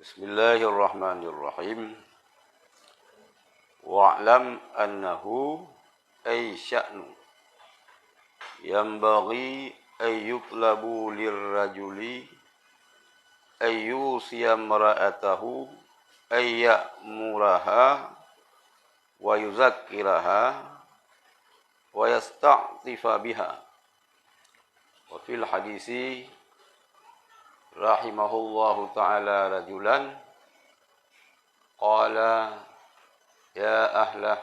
Bismillahirrahmanirrahim. Wa'lam annahu ay sya'nu yanbaghi ay yutlabu lirrajuli ay yusiya mara'atahu ay ya'muraha wa yuzakkiraha wa yasta'tifa biha. Wa fil hadisi rahimahullahu ta'ala rajulan qala ya ahlah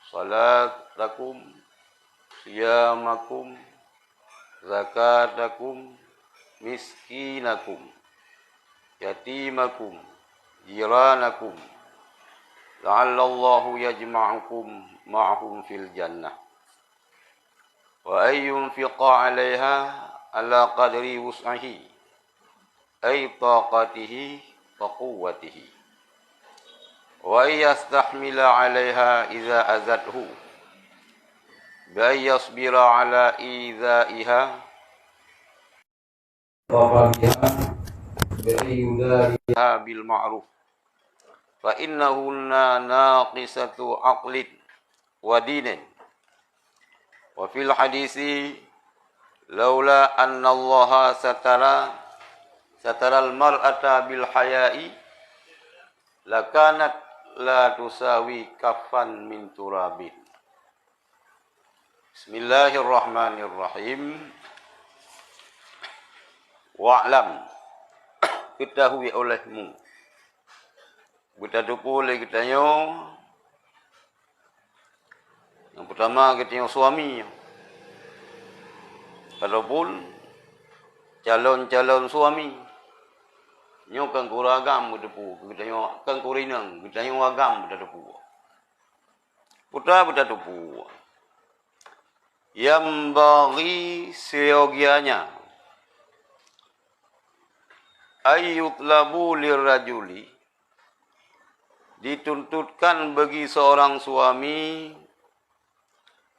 salatakum siyamakum zakatakum miskinakum yatimakum jiranakum la'allallahu yajma'ukum ma'hum fil jannah wa ayyunfiqa 'alaiha ala qadri wus'ahi ay taqatihi wa quwwatihi wa yastahmila 'alaiha idza azathu bi yasbira 'ala idza'iha wa biha bi yudariha bil ma'ruf fa innahu naqisatu 'aqlin wa dinin. Wa fil hadisi laula anna allaha sataral mar'ata bil haya'i lakanat la tusawi kaffan min turabin. Bismillahirrahmanirrahim. Wa'lam, ketahui olehmu. Kita tupu oleh kitanya. Yang pertama kitanya suami. Walaupun calon-calon suami nyo kan kuragam bedepu kita nyo kan kurinang kita nyo agam bedepu putra bedepu yang bagi seyogianya ayyutlabu lirrajuli dituntutkan bagi seorang suami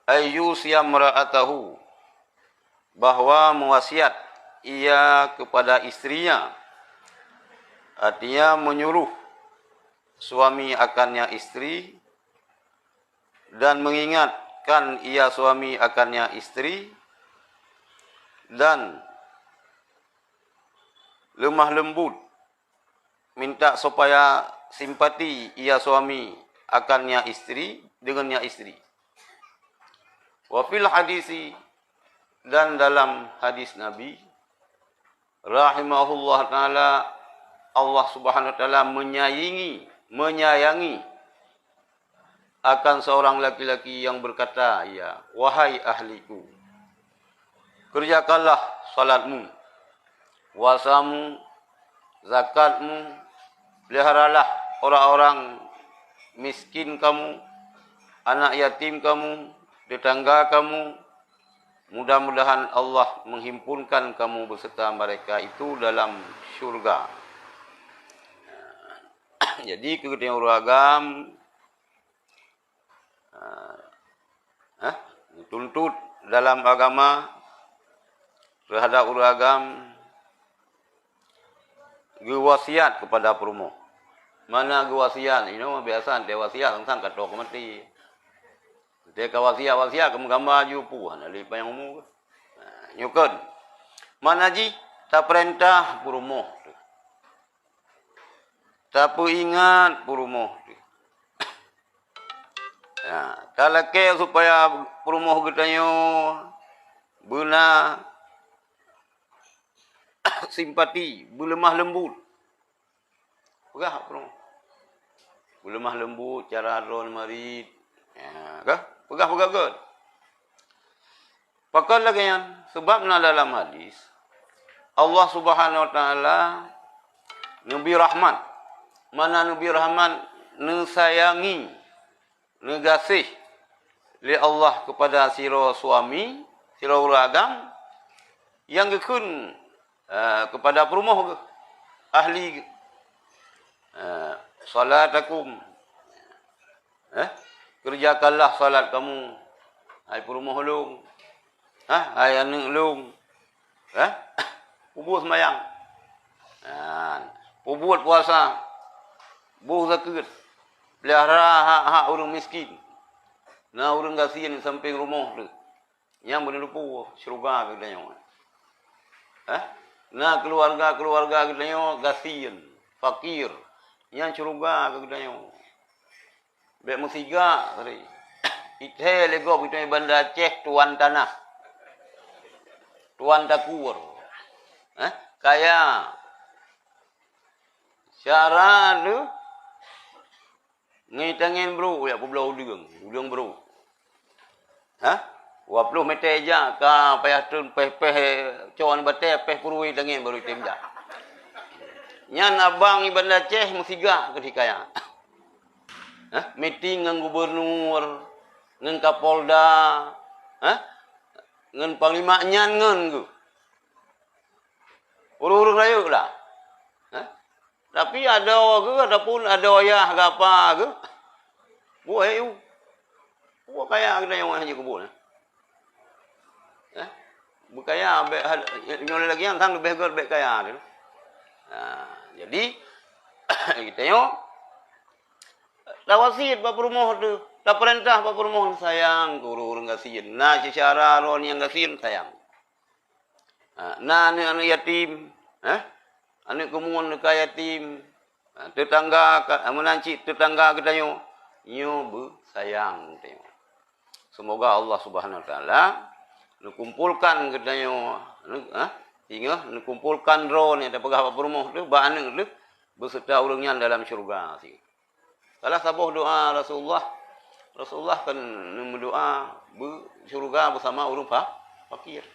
ayyus yamra'atahu bahwa mewasiat ia kepada istrinya. Artinya menyuruh suami akannya istri dan mengingatkan ia suami akannya istri dan lemah lembut minta supaya simpati ia suami akannya istri dengannya istri. Wa fil hadisi dan dalam hadis Nabi rahimahullah ta'ala Allah Subhanahu wa taala menyayangi akan seorang laki-laki yang berkata, ya wahai ahliku, kerjakanlah salatmu, puasamu, zakatmu, peliharalah orang-orang miskin kamu, anak yatim kamu, tetangga kamu. Mudah-mudahan Allah menghimpunkan kamu beserta mereka itu dalam syurga. Jadi kegiatan uragam dituntut dalam agama terhadap uragam gewasiat kepada perumo. Mana gewasiat? Ini mah biasa ante wasiat tentang katok mati. Dia wasiat kamu gambar jupu ali payang umur. Nyukun. Mana ji tak perintah perumo. Tapi ingat perumoh. Ya, talake supaya perumoh getanyo bena simpati, berlemah lembut. Pegah perumoh. Berlemah lembut cara ron marit. Ya, kah? Pegah-pegah god. Pakal lagi yang sebabna dalam hadis Allah Subhanahu wa taala Nabi rahmat. Mana Nabi Rahman nesayangi, negasih li Allah kepada siro suami, siro uragam yang gekun kepada perumoh ahli salatakum. Kerjakanlah salat kamu, hai perumoh long, hai anak long, kubur semayang. Buat puasa. Buh zakat. Pelihara hak-hak orang miskin. Nah, orang kasihan samping rumah tu. Yang boleh lupa syurga kita nyawa. Nah, keluarga kita nyawa kasihan, fakir. Yang syurga kita nyawa. Bek musiga tadi. Ithe lego kita Banda Aceh tuan tanah. Tuan takur. Kaya. Syara tu ngitangin bro ya pulau udang bro. Wapluh meter aja ka payah tun peh cuan bate peh purui tangin baru timja. Nyan abang Banda Aceh musiga ketika meeting dengan gubernur, dengan Kapolda, dengan panglima nyan ngen ku. Urung-urung rayu lah. Tapi ada ataupun ada ayah ke apa ke. Buat ayu. Buat kaya kita yang haji kubur. Berkaya nyoleh lagi yang tang lebih lebih kaya tu. Jadi kita tengok dah wasit bapa rumah tu, dah perintah bapa rumah sayang guru-guru kasihan. Nah secara ron yang kasihan sayang. Nah anak yatim, anak kemuan dekat yatim, tetangga menanci tetangga kita nyo sayang tengok. Semoga Allah Subhanahu Wa Taala kumpulkan kita nyo, hingga kumpulkan ron yang terpegah bapa rumah tu, ba anak tu beserta orangnya dalam syurga sih. Salah sabuh doa Rasulullah kan berdoa syurga bersama orang fakir.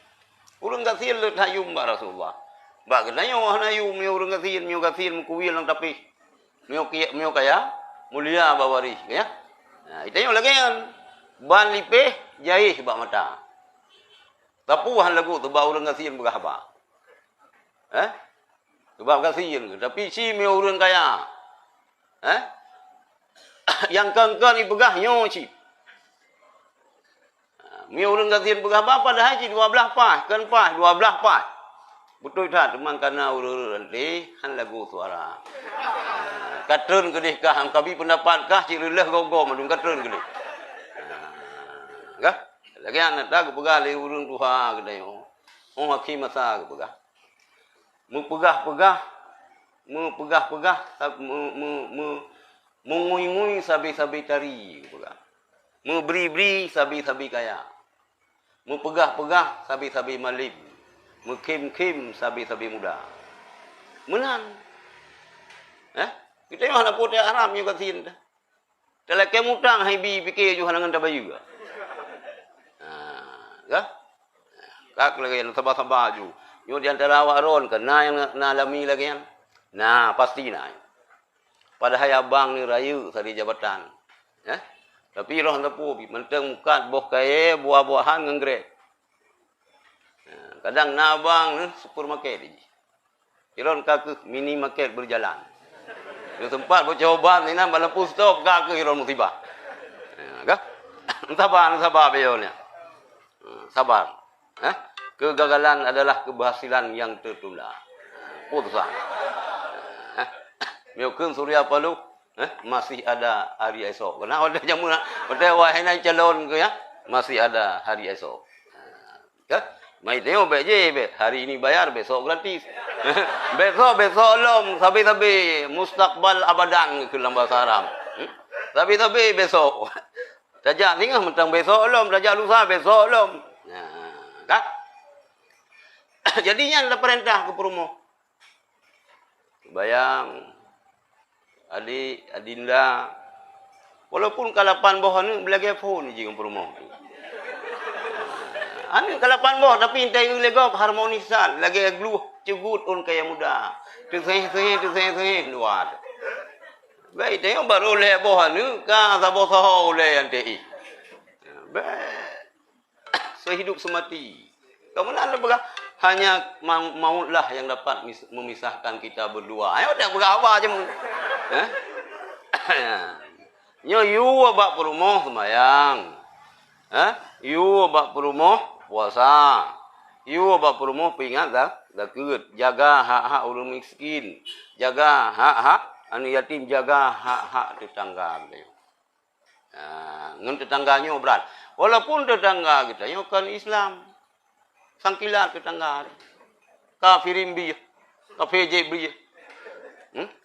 Orang kasihan le hayum ba Rasulullah. Ba kena yo hayum yo orang kasihan mengkuil lang tapi mio kaya mulia bawari ya. Nah, itu yo lagi kan ban lipeh jai ba mata. Tapuhan lagu tu ba orang kasihan berapa? Sebab kasihan tapi si mio orang kaya. Yang kengkang ibegah nyo ci. Mi orang kasihan begah apa dah haji 12 pas, kan pas 12 pas. Betul tak teman kana urun nanti han lagu suara. Katreun gedih kah angkabi pendapat kah cik leleh gogo madung katreun gedih. Gah? Lagi anak tak begah le urun tuha gedai oh. Oh hakim masa begah. Mu pegah-pegah mengui-ngui sabi-sabi tari pula. Memberi-beri sabi-sabi kaya. Mempegah-pegah sabi-sabi malim. Mekim-kim sabi-sabi muda. Menan. Kita yang nak putih haram juga sin. Kalau kamu tang hibi fikir juga dengan tabayu. Kak lagi yang sabar-sabar ju. Yo di antara awak ron kena yang nalami lagi yang. Nah, pasti nah. Padahal abang ni rayu tadi jabatan. Tapi roh tepu menteng mukat boh kaya buah-buahan ngenggrek. Kadang nabang ni supermarket ni. Iron kaki mini market berjalan. Di tempat bercoba ni nak lampu stop kaki iron musibah. Kah? Sabar beliaunya. Sabar. Kegagalan adalah keberhasilan yang tertunda. Putuslah. Miukun Surya Palu, masih ada hari esok. Kenapa ada jamu nak? Pada wahai calon ke ya? Masih ada hari esok. Ya? Mai tengok baik je, bet. Hari ini bayar, besok gratis. besok lom, sabi mustakbal abadan ke dalam bahasa Arab. Sabi besok. Tajak tinggal mentang besok lom, tajak lusa besok lom. Kan? Jadinya ada perintah ke perumoh. Bayang Adinda walaupun kalapan boh ni belagi phone je ngam rumah tu. Anu kalapan boh tapi intai legop harmonisan lagi gluh cugut on kaya muda. Tu seh luar. Baik tengok baru le boh ni ka sabo saho le anti. Sehidup semati. Kamu nak berapa? Hanya mautlah yang dapat memisahkan kita berdua. Ayo dah berapa je mu. Nyo yu abak perumoh sembayang. Yu abak perumoh puasa. Iu ba promo pingat dah keut jaga hak-hak orang miskin, jaga hak-hak anu yatim, jaga hak-hak tetangga gitu. Ngan tetangganya berat. Walaupun tetangga kita yo kan Islam. Sangkilat tetangga. Kafirin bi. Kafir bi.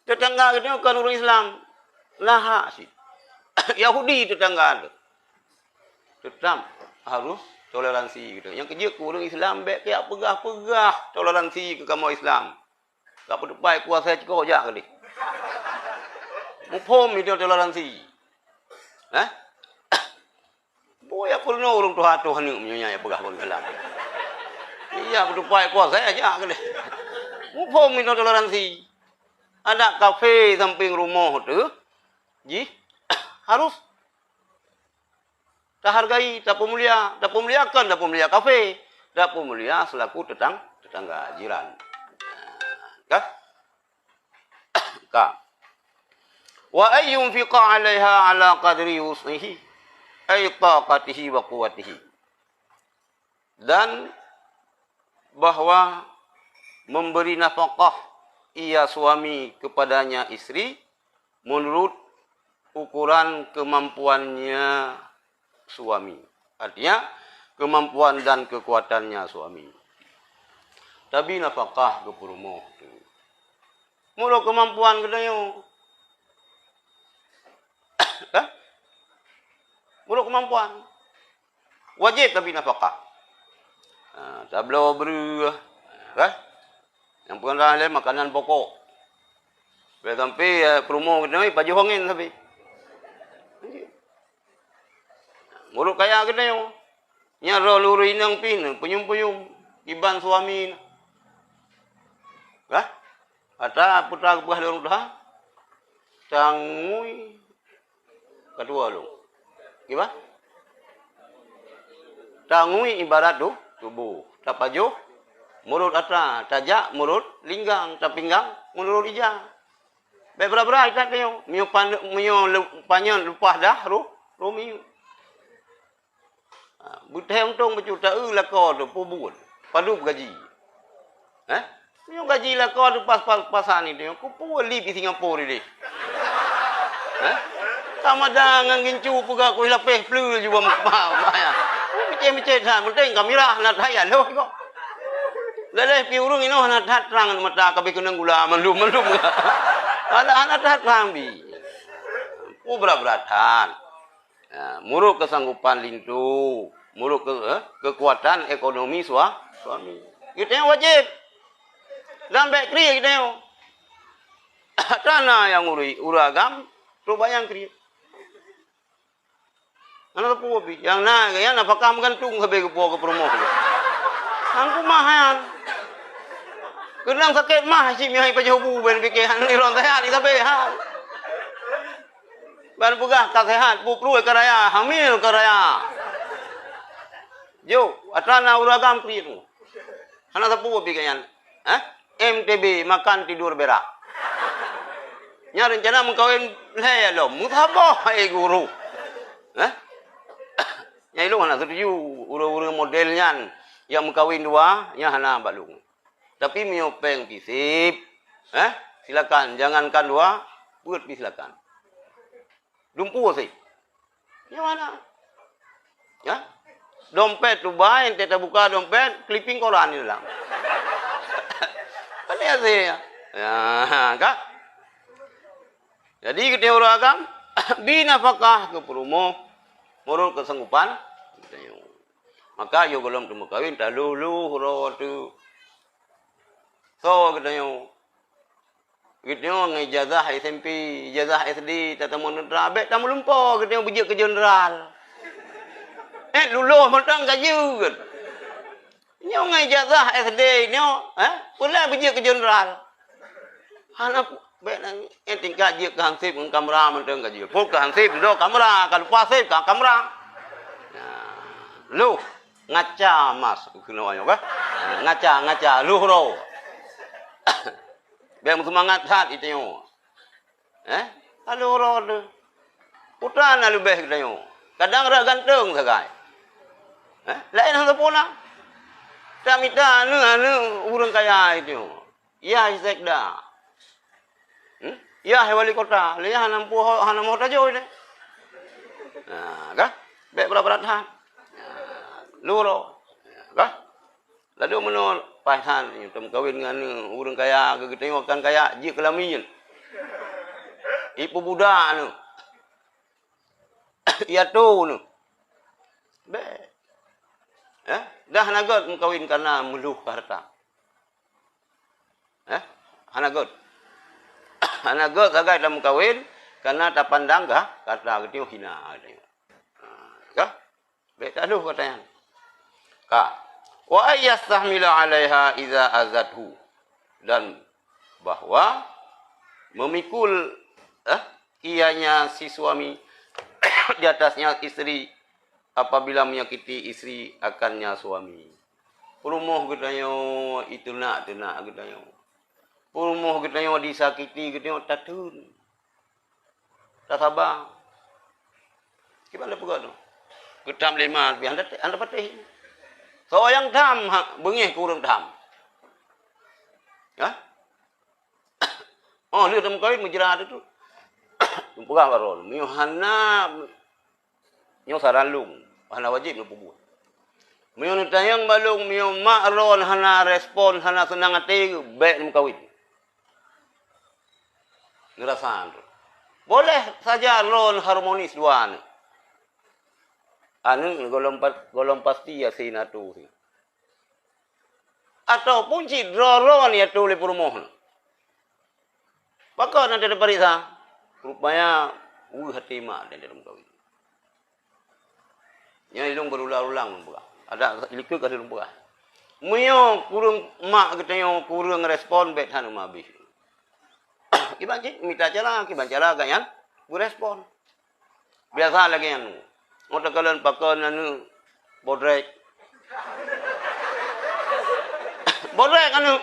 Tetangga kita kan orang Islam. Lah sih. Yahudi tetangga. Tetap harus toleransi gitu. Yang kerja ku orang Islam baik kayak pegah-pegah toleransi ke kamu Islam. Tak berdepai kuasa cekok jak kali. Mufhum itu toleransi. Boya purno orang Tuhan ni punya pegah pun Islam. Iya berdepai kuasa aja kali. Mufhum itu toleransi. Ada kafe samping rumah tu, harus tak hargai, tak pemulia, tak pemuliakan, tak pemulia kafe, tak pemulia selaku tetangga jiran. Kak. Wa ayyun fiqa 'alaiha 'ala qadri wus'ihi ay taqatihi wa quwwatihi. Dan bahwa memberi nafkah ia suami kepadanya istri menurut ukuran kemampuannya suami. Artinya kemampuan dan kekuatannya suami. Tapi nafkah ke rumah tu. Mula kemampuan katanya. Mula kemampuan. Wajib tapi nafkah. Tak boleh beri. Yang bukan lain makanan pokok. Sampai promo katanya baju hongin tapi. Muruk kaya kita yo. Nya rolur inang pin, puyum-puyum iban suami. Ata putra buah lorong dah. Tangui kedua lu. Gimana? Tangui ibarat tu tubuh. Tapajo mulut ata, tajak mulut linggang, tapinggang mulut ija. Beberapa ikat yo. Mio panyan lupah dah romi. Butai untung berjuta lako tu pubun. Padu gaji. Yang gaji lako tu pas-pasan ni dia. Ku puli di Singapura ni. Sama dengan gincu puga ku lapeh flu juga maya. Mece-mece san penting kamera nak hayal lo kok. Leleh pi urung ino nak terang mata kabe kenang gula melum. Ada anak terang bi. Ku berat-beratan. Muruk kesanggupan lintu, muruk kekuatan ekonomi suami. Kita yang wajib. Dan baik kriya kita yang. Tanah yang uragam, coba yang kriya. Anak apa bi? Yang nafkah gantung habis ke promo. Angku mahan. Kenang sakit mah si mihai pajobu ben bikin ni ron sehat di sabe ha. Ban pugah tak sehat, pupru ke raya, hamil ke raya. Jo, atrana uragam pri tu. Hana sapu bikin MTB makan tidur berak. Nya rencana mengkawin le lo, mutabah guru. Nyai lu hana setuju uru-uru modelnya yang mengkawin dua, nya hana balung. Tapi miopeng pisip. Silakan jangankan dua, buat silakan. Dumpu sih. Yang mana? Ya? Dompet tu baik, kita buka dompet, clipping koran ni dalam. Kan ya sih ya. Ya, kan? Jadi kita orang agam binafkah ke perumo, menurut kesanggupan. Maka yo belum temu kawin, tak lulu huro tu. So katanya kita ngejazah SMP, ijazah SD, tatamu general, bet tamu lumpur kita berjaya ke general. Luluh mentang kaju kan. Nyo ngejazah SD nyo, pula berjaya ke general. Hana bet nang tingkat je ke hansip dengan kamera mentang kaju. Pok ke hansip do kamera, kalau pasif ke kamera. Lu ngaca mas kena ayo ka? Ngaca lu ro. Biar semangat hat itu yo. Halo rod. Putra na lebih kita yo. Kadang ra ganteng sagai. Lain hang sepona. Tak minta orang kaya itu. Ya sekda. Ya wali kota. Lihat hanam kota jauh ini. Kah? Baik berapa dah? Luro. Kah? Lalu menol pasan tem kawin dengan orang kaya ke tengokan kaya ji kelamin. Ibu budak nu. Ya tu nu. Baik. Dah hanagot mengkawin karena meluh harta. Hanagot. Hanagot agak dalam mengkawin karena tak pandang kah kata ketio hina. Kah? Baik tak lu katanya. Kak. Wa yastahmila 'alaiha idza azathu. Dan bahwa memikul ianya si suami di atasnya istri apabila menyakiti istri akannya suami. Perumoh gedanyo itu nak gedanyo. Perumoh gedanyo disakiti gedanyo tatun. Tak sabar. Gimana pegak tu? Gedam lima lebih anda patih. So yang dam bengih kurang dam. Ya? Oh, dia dam kawin menjerat itu. Pegah baron. Miohana nyo saralung. Hana wajib lu buat. Mio tayang balung mio makron hana respon hana senang hati baik mengkawin. Ngerasan. Boleh saja ron harmonis duaan. Anu golong pasti ya sinatu. Ataupun si roron ya tuli perumohon. Pakau nanti ada parisa. Rupanya hati mak dan dalam kawin. Yang ilung berulang-ulang buka. Ada ilikut kasi buka. Muyo kurang mak katanya kurang respon bet hanu mabih. Kibanci minta cara ganyan berespon. Biasa lagi anu. Otak kalian pakai anu bodrek. Bodrek anu.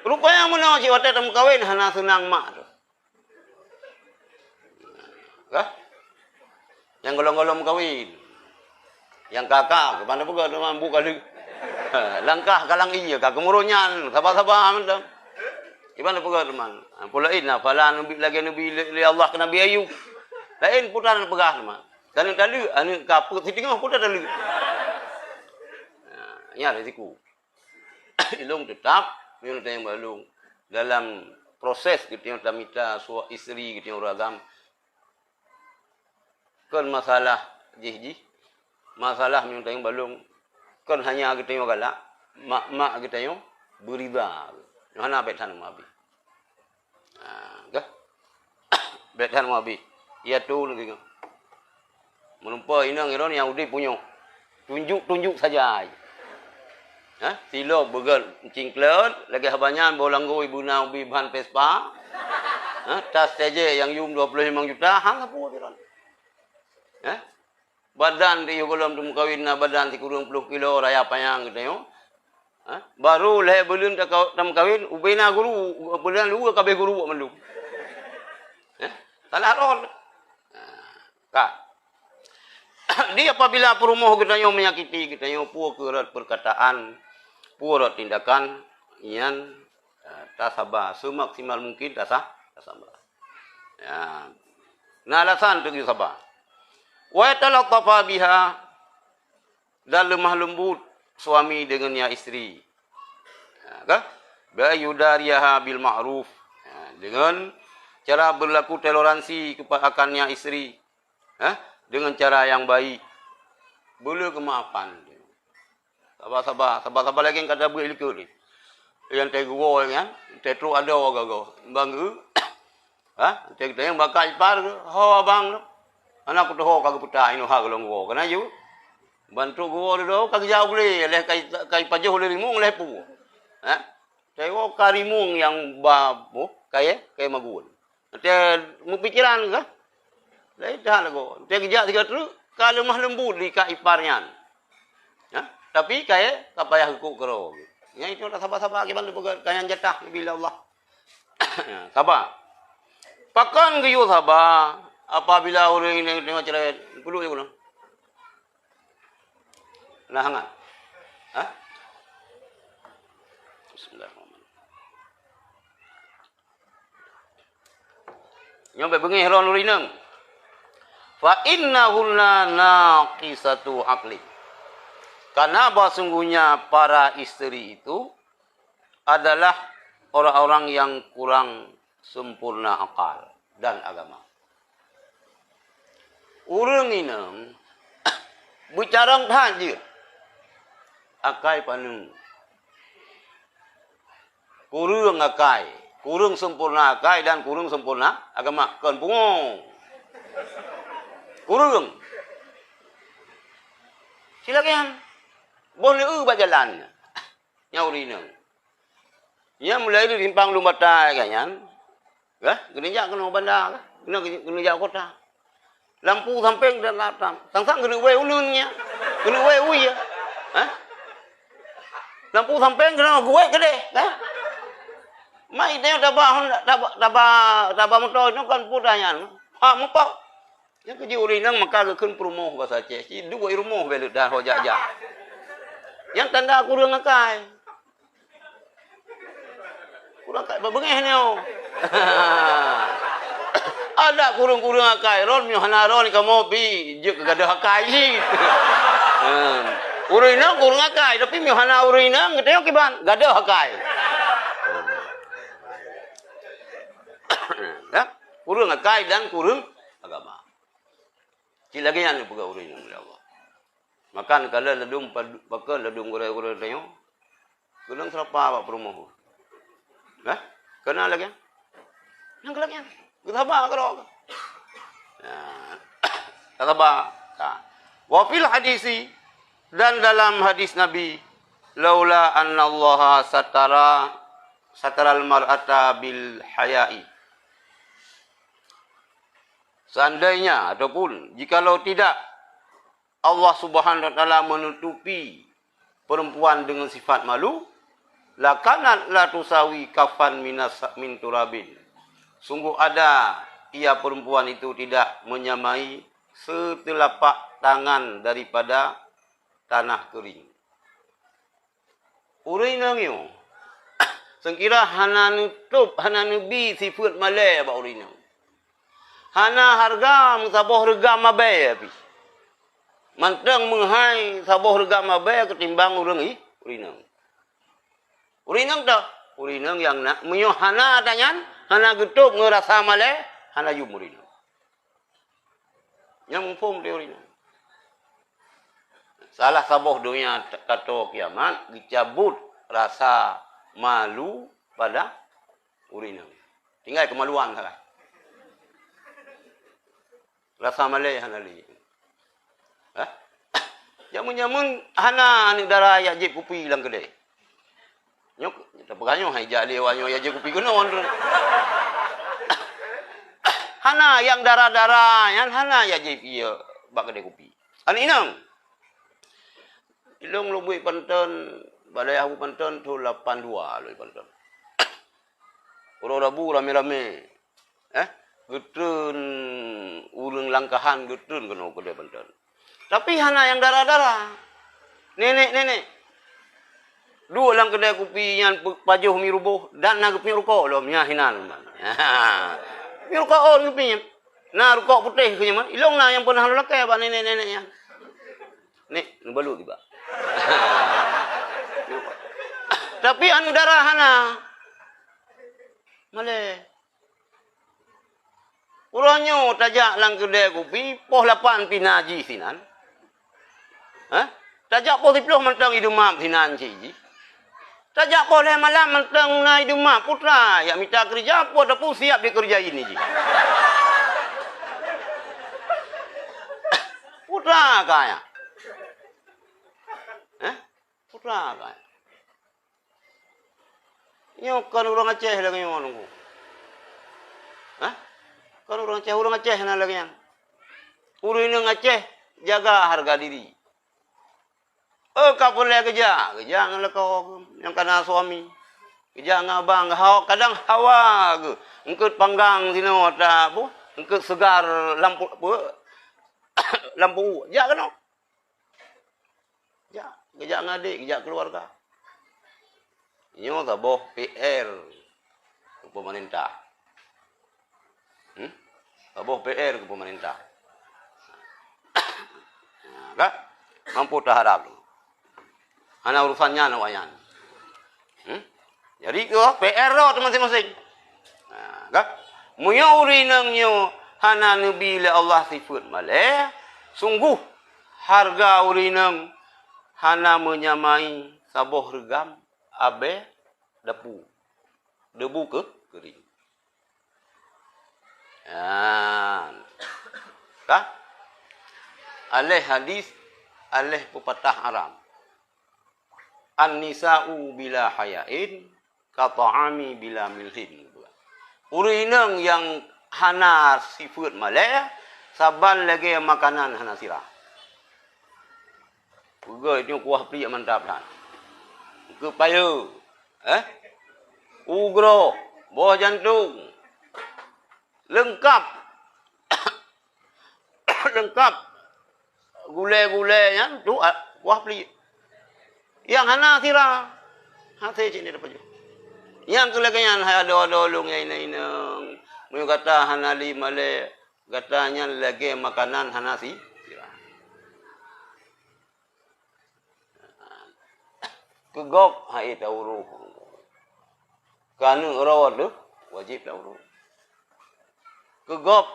Rupanya mana si wadah tem kawin hana senang mak tu. Kah? Yang golong-golong kawin. Yang kakak kepada pun mampu kali. Langkah kalang iya kak kemurunyan sabar-sabar macam. Gimana pun teman. Pula ina falan lagi nabi li Allah ke Nabi Ayub. Lain putaran pegah teman. Dan tadi anu kaput si tengah putar tadi. Ya risiko. Ilung tetap minum yang balung dalam proses kita tamita suami isteri kita ragam. Kan masalah jih masalah minum yang balung kan hanya kita yang galak mak kita yang beriba. Mana betan mabi. Kah? Betan mabi. Ya tu lagi. Melupa inang iron yang udah punya. Tunjuk saja. Silo begal cingklet lagi habanyan bolang go ibu na ubi ban Vespa. Tas TJ yang yum 25 juta hang apa piron. Badan di golom dum kawin na badan ti kurang 10 kilo raya payang gitu yo. Baru leh belun tam kawin ubena guru bulan lu kabeh guru mendung. Salah ron. Kak. Dia apabila perumoh kita yang menyakiti kita yang puak perkataan, puak tindakan, ian tak sabar semaksimal mungkin tak sabar. Ya. Nah alasan tu sabar. Wa talaqafa biha dan lemah lembut suami dengannya istri. Kah? Bayudariyaha bil ma'ruf. Dengan cara berlaku toleransi kepada akannya istri. Dengan cara yang baik. Boleh kemaafan. Sabar lagi yang kata berilku ni. Yang teguo kan, tetru ada gago. Banggu. Tek yang bakal par ho abang tu. Anak tu ho kagak putai no ha golong go. Kana ju. Bantu go do kagak jauh boleh leh kai pajoh le rimung leh pu. Teguo karimung yang babu kaya magun. Te mu pikiran ke? Lain dah lagu. Dia kerja 3 terus kalau mah lembut di ka iparnya. Tapi kaya kapayah hukuk kero. Yang itu dah sabar-sabar ke bantu kaya jatah bila Allah. Sabar. Pakan geyo sabar apabila orang ini tengok cerai puluh je guna. Nah hangat. Bismillahirrahmanirrahim. Nyampe bengi heron urineng. Fa innahunna naqisatu aqli. Karena sesungguhnya para istri itu adalah orang-orang yang kurang sempurna akal dan agama. Urang inang bicara hadir akai panung. Kurang akai, kurang sempurna akai dan kurang sempurna agama. Kan pungong. Kurang. Silakan. Boleh berjalan. Nyauri nang. Ya mulai dari simpang lumbata kanyan. Kah? Gereja kena bandar, kena gereja kota. Lampu samping dan latang. Sang-sang kena we ulunnya. Kena we uya. Hah? Lampu samping kena gue gede, kah? Mai dia tabah motor nó kan pudayan. Ha mupau. Yang kerja urinang maka keun perumoh bahasa Aceh. Si dua rumoh beli dah hojaja. Yang tanda kurang akai. Kurang akai babengeh ni. Ada kurang-kurang akai. Ron mi hana ron ka mobi je gadah akai. Urinang kurang akai tapi mi hana urinang gede kiban gadah akai. Ya, kurang akai dan kurang agama. Cilagian buka urinang oleh Allah. Makan kalau ledung bakal ledung gore-gore tayo. Kulang serapa pak perumoh. Hah? Kenal lagi? Yang lagi? Kita apa kalau? Nah, kata apa? Wa fil hadisi dan dalam hadis Nabi, laula anna Allah sataral mar'ata bil haya'i. Seandainya ataupun jikalau tidak Allah Subhanahu wa taala menutupi perempuan dengan sifat malu, lakanat la tusawi kafan min turabin. Sungguh ada ia perempuan itu tidak menyamai setelapak tangan daripada tanah kering. Urinangyo. Sengkira hana nutup, hana nubi sifat malai ba urinang. Hana harga musabah rega mabai api. Mantang menghai sabah rega mabai ketimbang urang urinang. Urinang dah. Urinang yang nak menyo hana tanyan, hana getup ngerasa malai, hana yum urinang. Yang mumpung dia urinang. Salah sabah dunia kata kiamat dicabut rasa malu pada urinang. Tinggal kemaluan salah. Rasa malai hana li. Jamun-jamun hana ni darah ya je kupi lang kedai. Nyok tapaganyo hai jale wanyo ya je kupi kuno. Hana yang darah-darah yang hana ya je piye bak kedai kupi. Ani inang. Ilung lubui Panten, balai aku Panten tu 82 lui Panten. Orang Rabu rame-rame. Getun urang langkahan getun kena kedai Panten. Tapi hana yang darah-darah. Nenek-nenek. Dua lang kedai kopi yang pajuh mi rubuh dan nak pi rokok lo nya hinan. Mi rokok on pi. Na rokok putih ke nyaman. Ilong na yang pernah lakai ba nenek-neneknya. Nek balu tiba. Tapi anu darah hana. Male. Uranyo tajak lang kedai kopi poh 8 pinaji sinan. Tajak poh 10 mentang idumap sinan ciji. Tajak poh malam mentang na idumap putra ya minta kerja apa dah pun siap dikerja ini ji. Putra kaya. Putra kaya. Nyo kan orang Aceh lagi ngono. Kan orang Aceh na lagi yang. Urinang Aceh jaga harga diri. Kau boleh kerja dengan kau yang kena suami. Kerja dengan abang, kadang hawa ke. Engkau panggang sini ada apa? Engkau segar lampu apa? Lampu. Ja kan? Ja, kerja dengan adik, kerja keluarga. Nyo taboh PR ke pemerintah. Taboh PR ke pemerintah. Kan? Mampu terhadap. Hana urusannya nak wayan. Jadi tu PR dah masing-masing. Kan? Munya urinang nyo hana nabi la Allah sifat malih. Sungguh harga urinang hana menyamai saboh regam abe debu. Debu ke kering. Kan? Alih hadis, alih pepatah Arab. An-nisa'u bila hayain, kata'ami bila milhin. Urinang yang hana sifat malih, saban lagi makanan hana sirah. Juga itu kuah pria mantap kan. Kepaya, ugro, buah jantung, lengkap, lengkap, gulai-gulainya tu kuah pria. Yang hana sirah, hati cik ni dapat je. Yang kelakangan ada dolong yang ini. Mereka kata hana lima le, katanya lagi makanan hana sirah. Kegop hai tauruh. Kerana rawat tu wajib tauruh. Kegop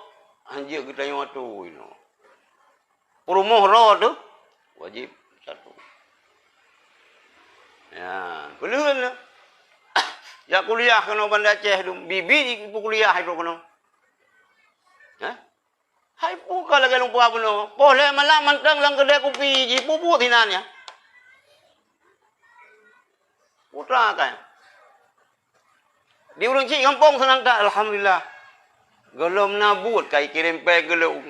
anjir kita yang waktu ini. Perumuh rawat tu wajib satu. Ya, keluar lah. Ya kuliah kena Banda Aceh tu. Bibi ibu kuliah itu kena. Hai pu kalau galung puah beno. Boleh malam mantang lang kedai kopi ji pupu tinannya. Putra kan. Di urang cik kampung senang tak alhamdulillah. Gelom nabut kai kirim pe gelung.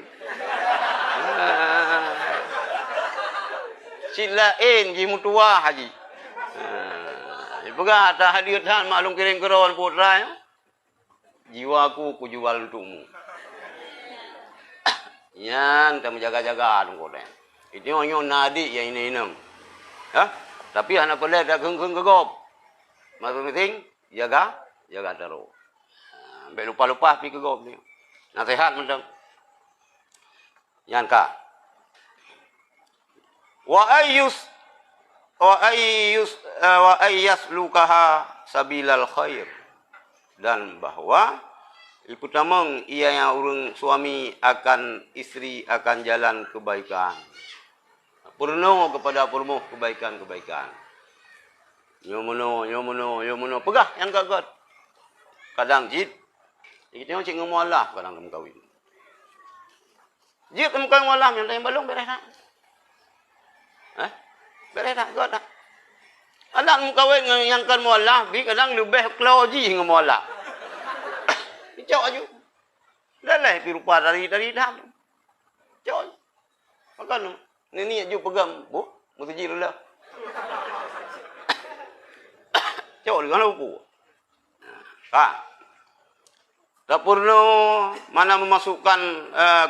Silain ji mutua haji. Pegah tak hadir tak maklum kirim keron putra ya. Jiwaku ku jual untukmu. Yan tak menjaga-jaga tunggu deh. Itu hanya nadi yang ini enam. Ya? Tapi anak pelai dah geng-geng gegop. Maksud penting jaga terus. Sampai lupa-lupa pergi gegop ni. Nasihat mentang. Yan ka. Wa ayyas lukaha sabilal khair. Dan bahawa pertama ia yang orang suami akan isteri akan jalan kebaikan. Purno kepada permuh kebaikan-kebaikan. Nyomono. Pegah yang gagal. Kadang jid. Kita tengok cik ngamualah kadang kamu kahwin. Jid kamu kahwin mualah yang tanya balong beres tak? Beres tak? God tak? Anak kamu kahwin yang kan mualah, kadang lebih keloji dengan mualah. Cok aja. Dah lah pi rupa dari dah. Cok. Makan. Ni aju pegang, bu. Mesti dulu lah. Cok dengan aku. Tak perlu mana memasukkan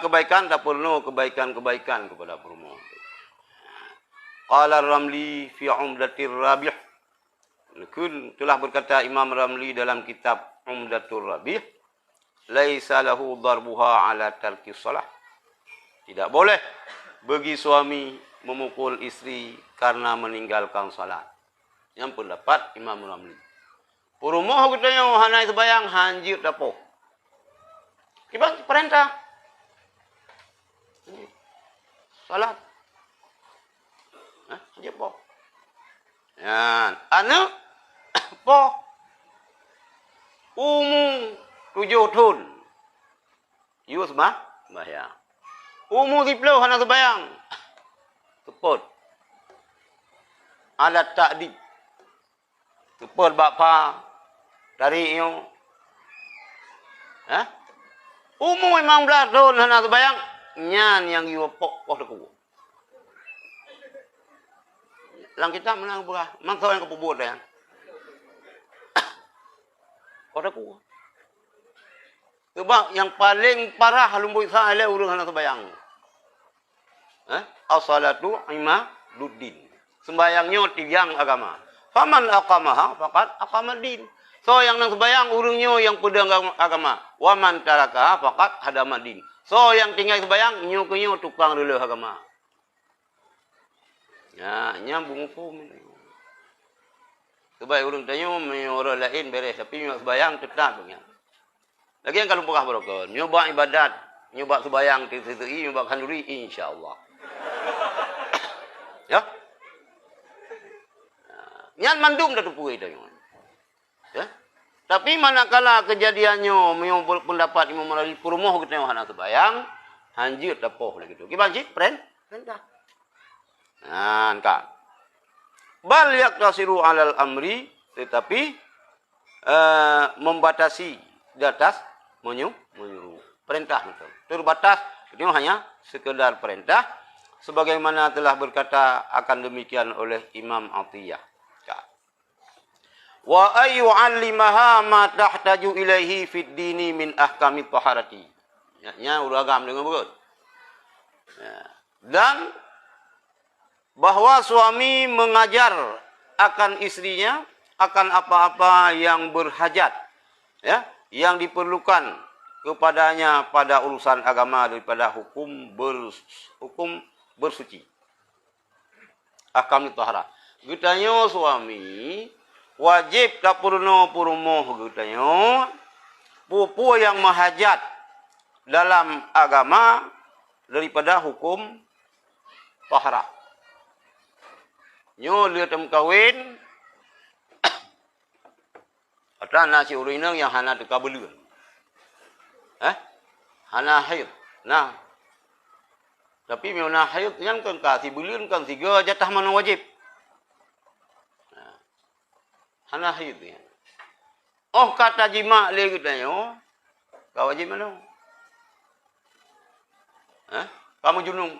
kebaikan, tak perlu kebaikan-kebaikan kepada perempuan. Qala Ramli fi Umdatir Rabih. Telah berkata Imam Ramli dalam kitab Umdatur Rabih, laisa lahu darbuha ala tarki shalah. Tidak boleh bagi suami memukul isteri karena meninggalkan salat. Yang pendapat Imam Ramli. Perumah katanya hanai sebayang hanjir dapoh. Kibang perintah. Salat. Hanjir poh. Yan, anak poh. Umum 7 tahun. You sembahyang. Umur 10 hana sembahyang. Teput. Alat takdib. Teput bapa. Tarik you. Umur 15 tahun hana sembahyang. Nyan yang you pok deku. Lang kita menang berah. Mangkau yang kepubut ya. Kau deku. Sebab yang paling parah lumbuh Isa adalah urang hana sembahyang. As-salatu imaduddin. Sembahyangnya tiang agama. Faman aqamaha faqad aqamadin. So yang nang sembayang urungnya yang pedang agama. Wa man tarakaha faqad hadamadin. So yang tinggal sembayang nyo tukang rela agama. Ya, nyambung hukum ini. Sebab urung tanya orang lain beres tapi nyo sembayang tetap punya. Lagi yang kalau pukah berokon, nyoba ibadat, nyoba sembayang situ nyoba kanduri insyaallah. Ya. Nyan mandum dah tupui dah. Ya. Tapi manakala kejadiannya menurut pendapat Imam Malik Purmoh kita yang hendak sembayang, hanjir dapoh lagi tu. Gimana sih? Perintah. Nah, kan. Bal yaktasiru alal amri, tetapi membatasi di atas menyuruh. Perintah betul. Terbatas itu hanya sekedar perintah sebagaimana telah berkata akan demikian oleh Imam Atiyah. Wa ayyu'allimaha ma tahtaju ilaihi fid dini min ahkamit taharati. Ya, uragam dengan betul. Ya. Dan bahwa suami mengajar akan istrinya akan apa-apa yang berhajat, ya, yang diperlukan kepadanya pada urusan agama daripada hukum bersuci. Ahkamit taharah. Gitanya suami wajib tak purno gutanya pupu yang mahajat dalam agama daripada hukum taharah. Nyo dia tem kawin ada nasi urinang yang hana teka belun. Hana haid. Nah. Tapi mina haid yang kan kasih belun kan tiga jatah mana wajib. Hana haid ni. Oh kata jima le katanya, kau wajib mana? Kamu junung.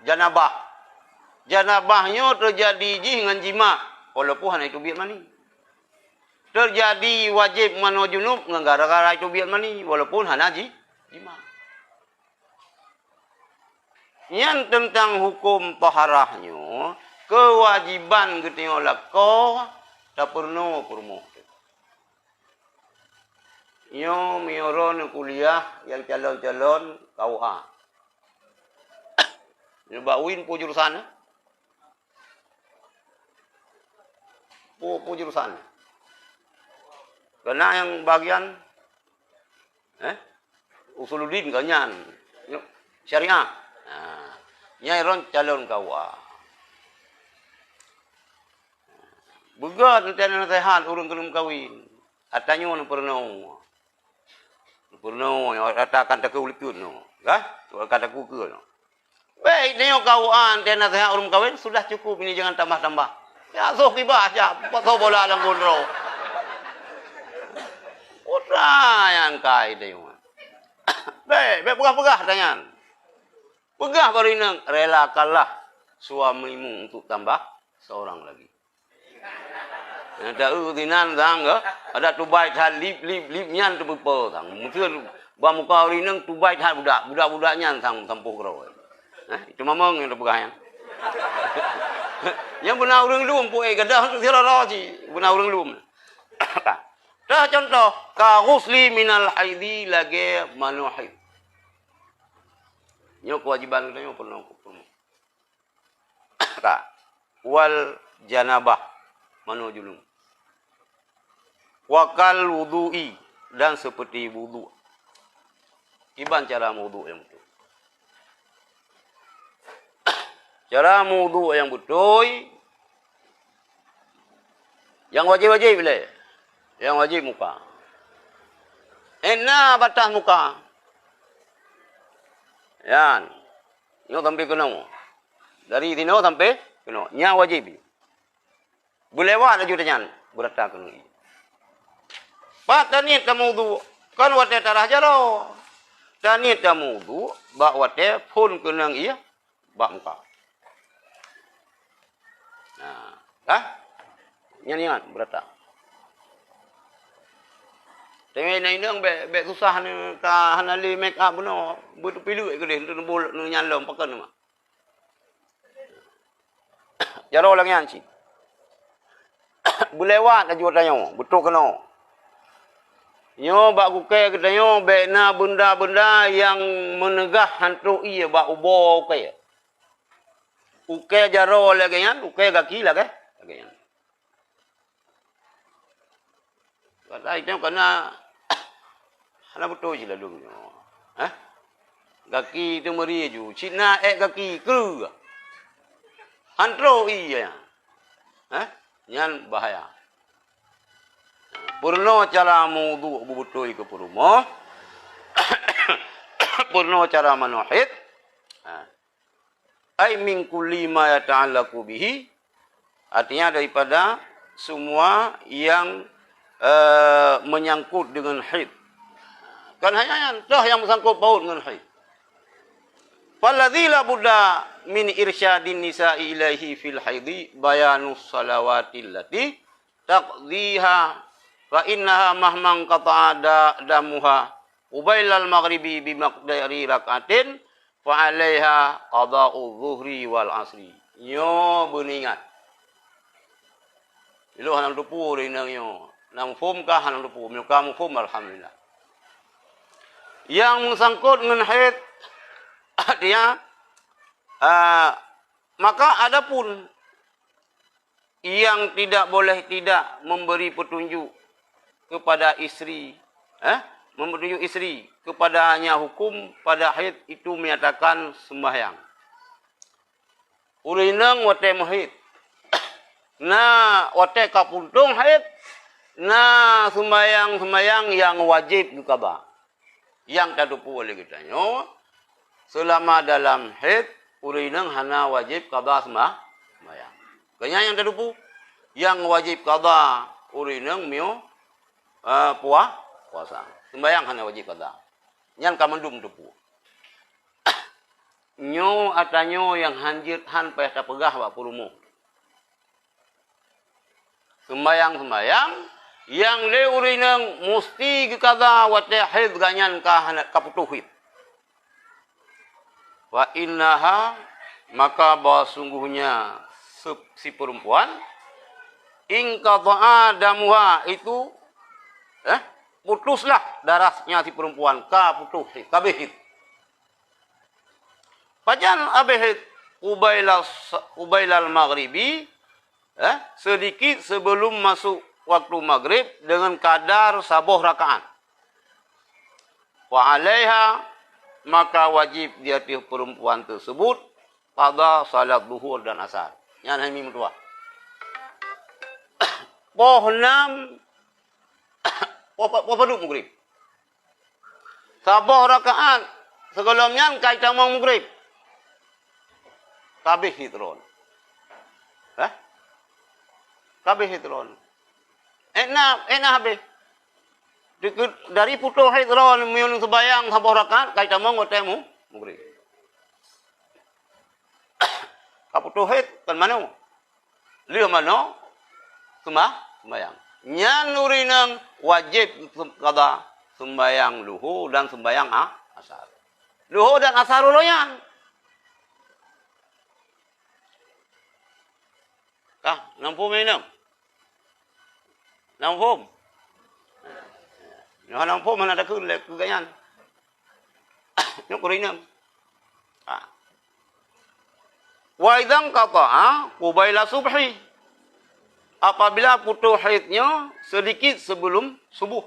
Janabah. Janabahnya terjadi dengan jima, walaupun hanya itu biar mani. Terjadi wajib mano junub gara-gara itu biar mani, walaupun hanya jima. Yang tentang hukum taharahnya, kewajiban kita lakuh tak perlu purmo. Yo mioron kuliah yang calon-calon KUA. Nyoba win pu jurusan. Pu jurusan. Karena yang bagian usuluddin kanyan syariah. Nah, nyairon calon KUA. Begat nanti nasihat urang kelum kawin. Atanya nu pernah. Pernah katakan tak kulikun no. Kah? Kata kuku no. Baik neo kauan dan nasihat urang kawin sudah cukup ini jangan tambah-tambah. Ya sok ibah ya, potong bola lang gondro. Udah yang kai dia. Baik pegah-pegah tangan. Pegah barinang relakanlah suamimu untuk tambah seorang lagi. Ada utinan tangga, ada tubai tan lip nyan tu bepo tang. Mungkin bamuka rinang tubai tan budak nyan tang tampuh kro. Itu mamang yang pegah yang. Yang benar urang lum puai gadah sira raji, benar urang lum. Dah contoh ka ghusli minal haidi lagi manu haid. Nyo kewajiban kita nyo pernah. Wal janabah manu julung. Wakal wudu'i dan seperti wudu. Iban cara wudu yang betul. Cara wudu yang betul. Yang wajib-wajib boleh. Yang wajib muka. Enak batas muka. Yan. Nyo sampai kena. Dari tino sampai kena. Nya wajib. Boleh wah laju tanyan. Berata kena. Pak tanit kamu wudu. Kan wate tarah jalo. Tanit kamu wudu. Bak wate pun kena iya. Bak muka. Nah. Nyan berata. Tengah ini nang be susah ni ka hanali make up no. Buat pilu ke dia tu bol nyalom pakan mah. Jaro lang yan si. berlewat aja tanya. Betul kena. Nyo bak kukai kita nyo bena benda-benda yang menegah hantu iya bak ubo kukai. Kukai jaro lagi kan, kukai kaki lah kan. Lagi kan. Kata itu kena hana betul je lah dulu. Hah? Kaki tu meri ju. Cina kaki kru. Hantu iya. Hah? Yang bahaya. Purno cara mudu betul ke purumo. Purno cara manuhid. Ai min kulli ma yata'allaqu bihi. Artinya daripada semua yang menyangkut dengan haid. Kan hanya yang bersangkut paut dengan haid. Falladzi la budda min irsyadin nisa'i ilaihi fil haidi bayanus salawatil lati taqdiha fa innaha mahman qata'a damuha ubailal maghribi bi maqdari rakatin fa 'alaiha qada'u dhuhri wal asri. Nyo beningat. Ilo hanang tupu ri nang nyo. Nang fum ka hanang tupu, mil kamu fum alhamdulillah. Yang mengsangkut dengan haid dia maka adapun yang tidak boleh tidak memberi petunjuk kepada isteri, mempetunjuk isteri kepadanya hukum pada haid itu menyatakan sembahyang. Ulinang wate mahid. Na wate kapuntung haid. Na sembahyang yang wajib dikaba. Yang tadupu oleh kita nyo. Selama dalam haid, ulinang hana wajib qada sembahyang. Kanya yang tadupu, yang wajib qada ulinang mio puasa. Sembahyang hana wajib qada. Nyan kamandum tupu. Nyo atanyo yang hanjir han payah tapegah wa purumu. Sembahyang yang le ulinang musti qada wa haid ganyan ka putuhid. Wa innaha maka bahwa sungguhnya si perempuan ingqata'a damuha itu putuslah darahnya si perempuan ka putuh kabehit. Pajan abehit ubailal maghribi sedikit sebelum masuk waktu maghrib dengan kadar sabuh rakaat. Wa 'alaiha maka wajib di atas perempuan tersebut qada salat zuhur dan asar. Yang ini dua. Pohnam paduk maghrib. Sabuh rakaat sebelumnya kaita mau maghrib. Kabeh hitron. Kabeh hitron. Enak habis. Dari putuh hidron miun sembayang sabuh rakaat kaita mong otemu maghrib. Kaputuh hid kan mano? Liu mano? Sembayang. Nyan nurinang wajib qada sembayang luhur dan sembayang asar. Luhur dan asar uloyan. Nampum minum. Nampum. Yang nampum mana ada keganyan. Yang kurinam. Wa idzan qata'a qubaila subhi. Apabila putus haidnya sedikit sebelum subuh.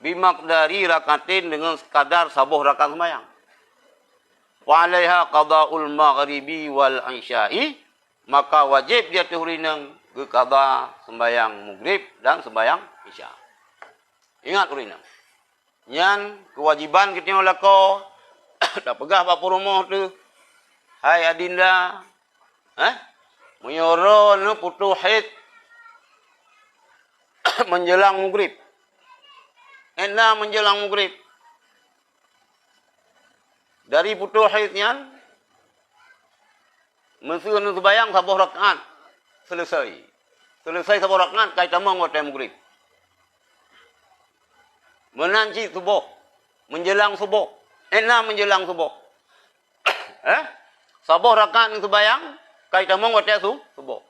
Bimaqdari rakatin dengan sekadar sabuh rakaat sembahyang. Wa 'alaiha qada'ul maghribi wal isya'i. Maka wajib dia turinang ke qada sembahyang maghrib dan sembahyang isya. Ingat urinang. Nyan kewajiban kita lako dah pegah bapa rumah tu. Hai adinda. Menyoro nu putu haid menjelang maghrib. Enda menjelang maghrib. Dari putu haidnya mesti nu sembahyang sabuh rakaat selesai. Selesai sabuh rakaat kaita mong waktu maghrib. Menanti subuh, menjelang subuh. Enda menjelang subuh. Sabuh rakaat nu sembahyang kaita mong waktu subuh.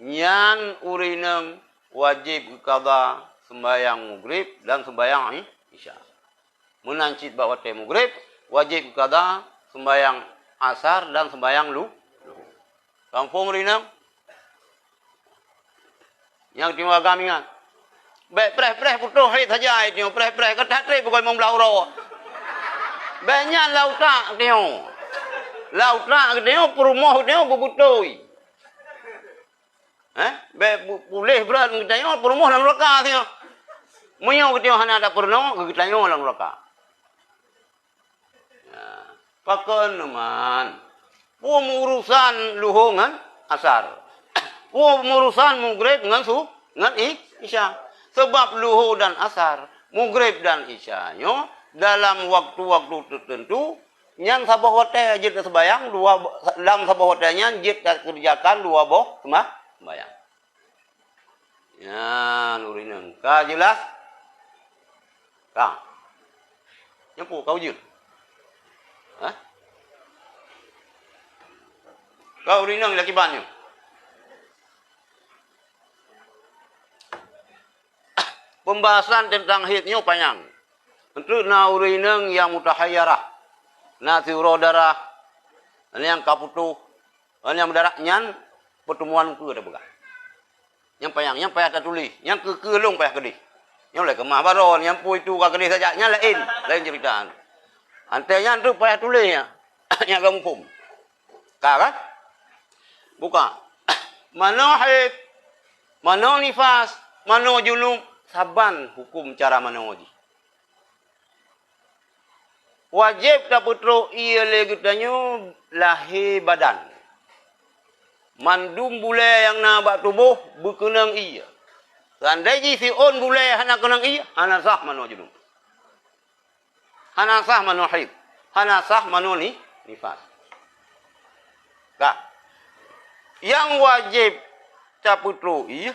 Nyan urineng wajib qada sembahyang maghrib dan sembahyang isya. Menancit bawa teh maghrib wajib qada sembahyang asar dan sembahyang luhur. Kampung rineng yang timwa gamingan. Baik preh putuh hit saja itu preh ketat tre bukan mau belau ro. Banyak lauta tio. Lauta tio perumoh tio bubutoi. Boleh berat tio perumoh lang raka tio. Moyo tio hana ada perno tio lang raka. Ya, pakon man. Urusan luhungan asar. Urusan maghrib ngan isya. Sebab luhur dan asar, maghrib dan isya-nya dalam waktu-waktu tertentu yang sabah hotel jid sembayang dua dalam sabah hotelnya jid kerjakan dua boh sembayang. Ya, nurineng. Ka jelas? Ka. Nyampu kau jud. Hah? Kau rineng laki banyu. Pembahasan tentang haidnya panjang. Untuk na urineng yang mutahayyarah, na tiuro darah, yang kaputuh, yang berdarah nyan pertemuan ke ada begal. Yang panjang, yang payah tak tulis, yang kekelung payah kedih. Yang lain kemah baron, yang pu itu ka kedih saja, yang lain ceritaan. Antenya tu payah tulisnya, yang gampung. Kan? Buka. Mana haid, mana nifas, mana junub. Saban hukum cara manoji. Wajib tak putro ia legutanyo lahir badan. Mandum bule yang nabak tubuh berkenang ia. Seandainya si on bule hana kenang ia, hana sah manoji dum. Hana sah manohib. Hana sah manoni nifas. Kak. Yang wajib tak putro ia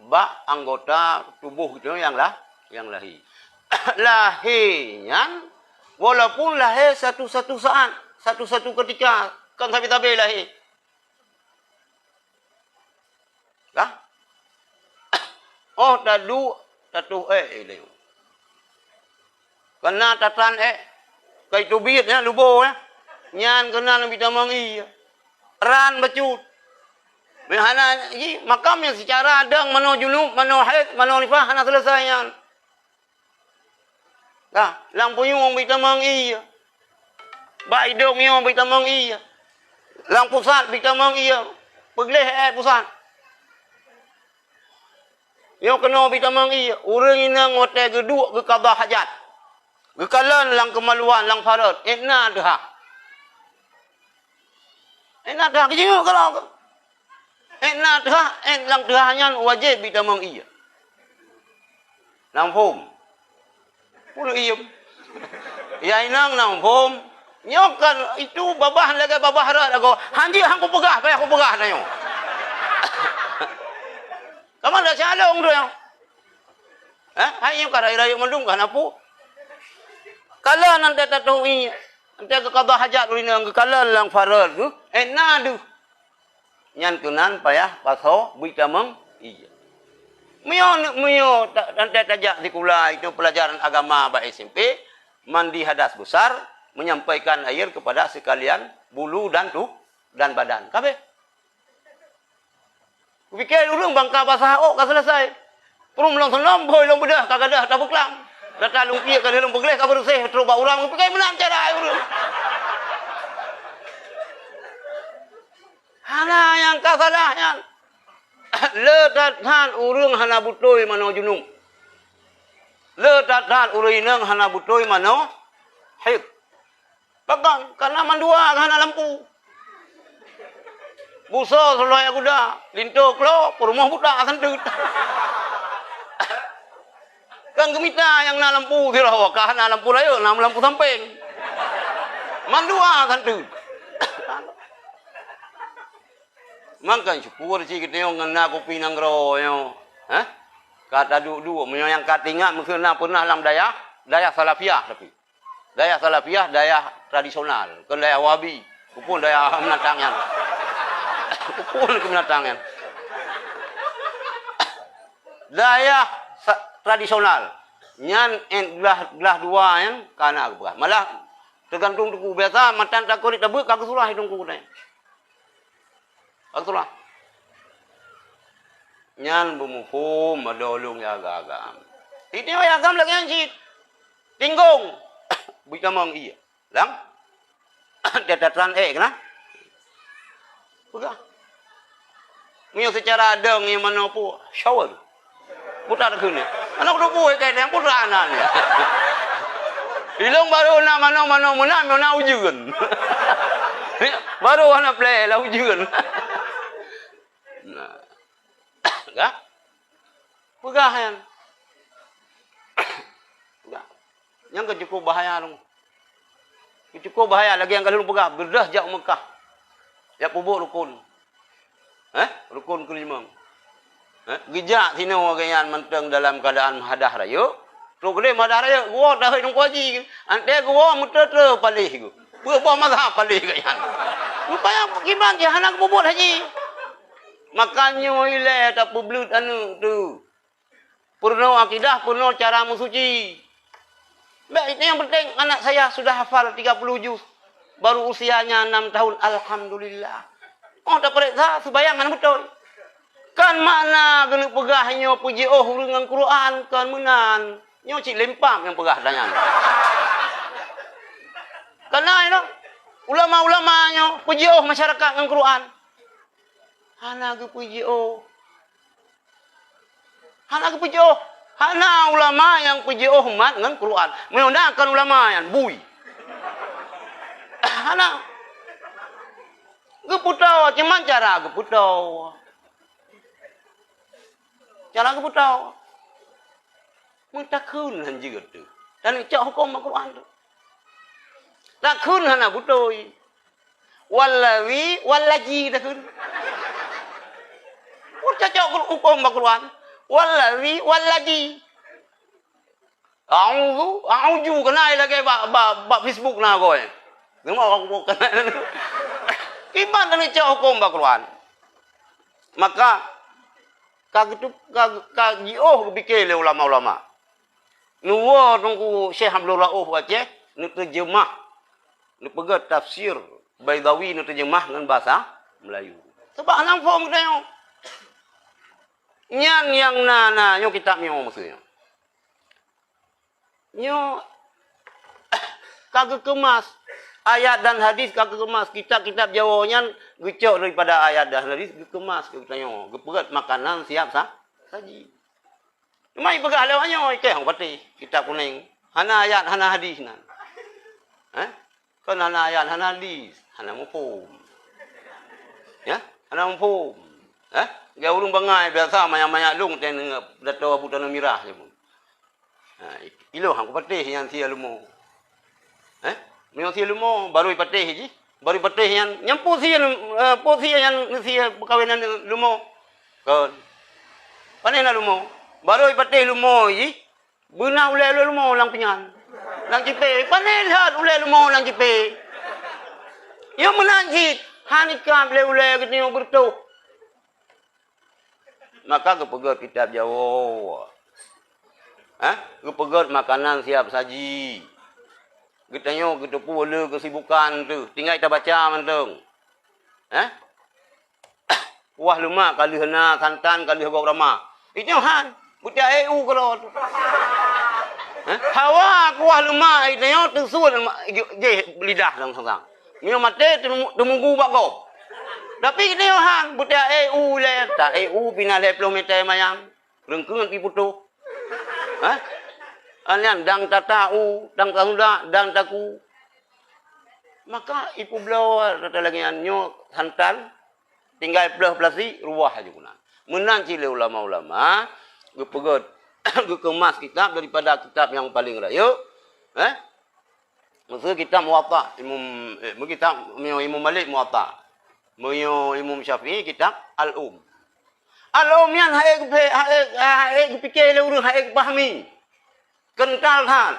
bak anggota tubuh itu yang lahir. Lahirnya walaupun lahir satu-satu saat, satu-satu ketika kan tabi-tabi lahir. Kah? Oh tatu dia. Kena tatan kai tubitnya lubo nyan kena lebih tamang iya. Ran bacut. Hana makam yang secara adang mano junub, mano haid, mano nifas hana selesainya. Nah, lang puyung bitamang iya. Baidong yo bitamang iya. Lang pusat bitamang iya. Pegleh pusat. Yo kena bitamang iya. Urang ina ngote geduk ge qada hajat. Ge kalan lang kemaluan lang farad. Ena dah. Ena dah kijing kalau enak dah, lang dahnya wajib bitamang iya. Nang phom. Pulo iya. Ya inang nang phom. Nyokan itu babah lagi babah rat aku. Hanji hang ko pegah, payah ko pegah na yo. Kaman dah salong tu yo. Hai yo karai-rai mandung kan apu. Kala nan ta tu iya. Ante ke qada hajat urina kala lang farad tu. Enak du. Nyan kunan payah paso bitamang iya. Mio dan tajak di kula itu pelajaran agama ba SMP mandi hadas besar menyampaikan air kepada sekalian bulu dan badan. Kabe. Kupikir urang bangka basah ka selesai. Perum long senom boy long bedah kagadah tabuk lang. Data lung kieu ka long begleh ka bersih terus ba urang kupikir menang cara urang. Hana yang kasalahnya. Letathan urang hana butoi mano junub. Letathan urineng hana butoi mano haid. Pegang karena mandua hana lampu. Buso soloy kuda, linto klo, perumah budak sendut. Kan gemita yang na lampu dirawa ka hana lampu rayo, na lampu samping. Mandua sendut. Mangkan syukur si kita yang ngena kopi nang royo. Kata dua menyo yang katingat mungkin pernah dalam daya salafiyah tapi. Daya salafiyah daya tradisional, kan daya wahabi, kupun daya menatangan. Kupun kemenatangan. daya tradisional. Nyan gelah dua yang kana aku bah. Malah tergantung tuku biasa matan tak kulit tabuk kagak surah hidung ku tanya. Kagak surah. Nyan bumukum madolong ya agam. Ini ya agam lagi anjit. Tinggong. Bukan mong iya. Lang. Datatan kena. Bukan. Mio secara adeng yang mana pu shower. Putar ke ni. Anak tu pu kayak yang putar anan. Ilong baru na mana mana ujian. Baru anak play lah ujian. Nah. Enggak? Pegahan. Enggak. Yang cukup bahaya dong. Cukup bahaya lagi yang kalau pegah berdah jak Mekah. Ya kubur rukun. Rukun kelima. Gejak sini orang menteng dalam keadaan hadah raya. Terus kena hadah raya, gua dah hidup kuaji. Ante gua muter palih gua. Buat mazhab palih kayan. Rupanya gimana dia anak bobot haji. Makannya ile tak belut anu tu. Purno akidah, purno cara mensuci. Baik, itu yang penting anak saya sudah hafal 30 juz. Baru usianya 6 tahun, alhamdulillah. Oh, tak periksa sebayangan betul. Kan makna gelu pegahnya puji dengan Quran kan menan. Nyo cik lempam yang pegah tanya. Karena itu ulama-ulamanya puji masyarakat dengan Quran. Hana ke puji Hana ke puji Hana ulama yang puji umat dengan Quran. Menggunakan ulama yang bui. Hana geputau, cuman cara geputau. Cara geputau. Mentakun han juga tu. Dan cak hukum Al-Quran tu. Takun hana butoi. Wallawi wallaji takun. Cak hukum Al-Quran. Wallawi wallaji. A'udzu kenal lagi bak Facebook na kowe. Dengar aku kenal. Iman dan cak hukum Al-Quran. Maka kagiuh fikir le ulama-ulama. Nuwa tunggu Syekh Abdul Rauf Aceh nu terjemah. Nu pegat tafsir Baidawi nu terjemah dengan bahasa Melayu. Sebab nang form tengok. Nyan yang nana nyo kitab nyo maksudnya. Nyo kagak kemas ayat dan hadis kagak kemas kitab-kitab Jawanya gecok daripada ayat dan hadis kemas kita nyo geperat makanan siap saji. Mai pegah lewatnya ke hang pati kitab kuning hana ayat hana hadis nan. Kan hana ayat hana hadis hana mufhum. Ya hana mufhum. Dia urung bangai biasa maya-maya lung ten dato abu tanah mirah je pun. Ilo hang pati yang sia lumo. Memang sia lumo baru patih je. Baru patih yang posia yang sia perkahwinan lumo. Kan. Panena lumo. Baru patih lumo je. Bena ulai lumo lang pinyan. Lang cipe. Panel hat ulai lumo lang cipe. Yo menanjit. Hanika ulai gini bertu. Maka kepegat kitab Jawa. Kepegat makanan siap saji. Kita pula kesibukan tu. Tinggal kita baca menteng. Wah lemak kali hena santan kali hagok ramah. Itu han. Butia EU kalau. Hawa kuah lemak itu tersuat je lidah sang-sang. Minum mate temunggu bakop. Tapi ini han butia EU le tak EU pina le kilometer mayang. Rengkeun pi putu. Alian dang tatau, dang tahuda, dang taku. Maka ipu belau rata lagi anyo santan tinggal belah pelasi ruah aja guna. Menang cile ulama-ulama gepegot gekemas kitab daripada kitab yang paling raya. Maksudnya kitab Muwatta Imam Malik Muwatta. Imam Syafi'i kitab Al-Um. Al-Um yang haek fikir le urang haek pahami. Kental han.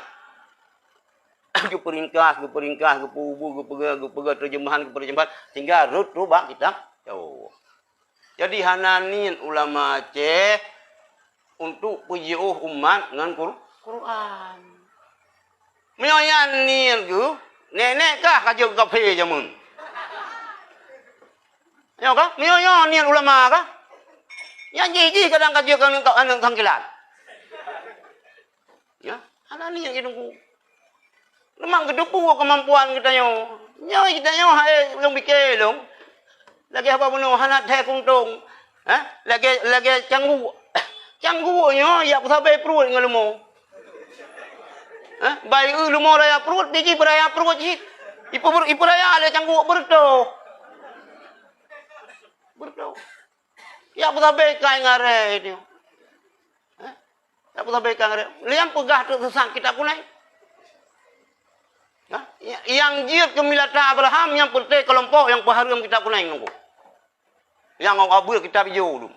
Geperingkas, gepega terjemahan sehingga rubah kitab Jawa. Jadi hananin ulama Aceh untuk pujiuh umat dengan Quran. Meoyan ni ku nenek kah kajuk kafe jamun. Ya kah? Meoyan ni ulama kah? Yang jiji kadang kajuk kan anak tangkilan. Ya, anak ni yang hidungku. Memang kedupu kemampuan kita nyo. Nyo kita nyo hai long fikir long. Lagi apa bunuh anak teh kungtung. Lagi canggu. Canggu nyo ya sabai perut ngelumo. Bayi lumo raya perut biji beraya perut ji. Ipu raya ada canggu berdo. Berdo. Ya sabai kai ngare itu. Ya sabai kai ngare. Liam pegah tu sesang kita kunai. Yang jir ke milata Abraham yang putih kelompok yang paharum kita kunai nunggu. Yang abul kita hijau dulu.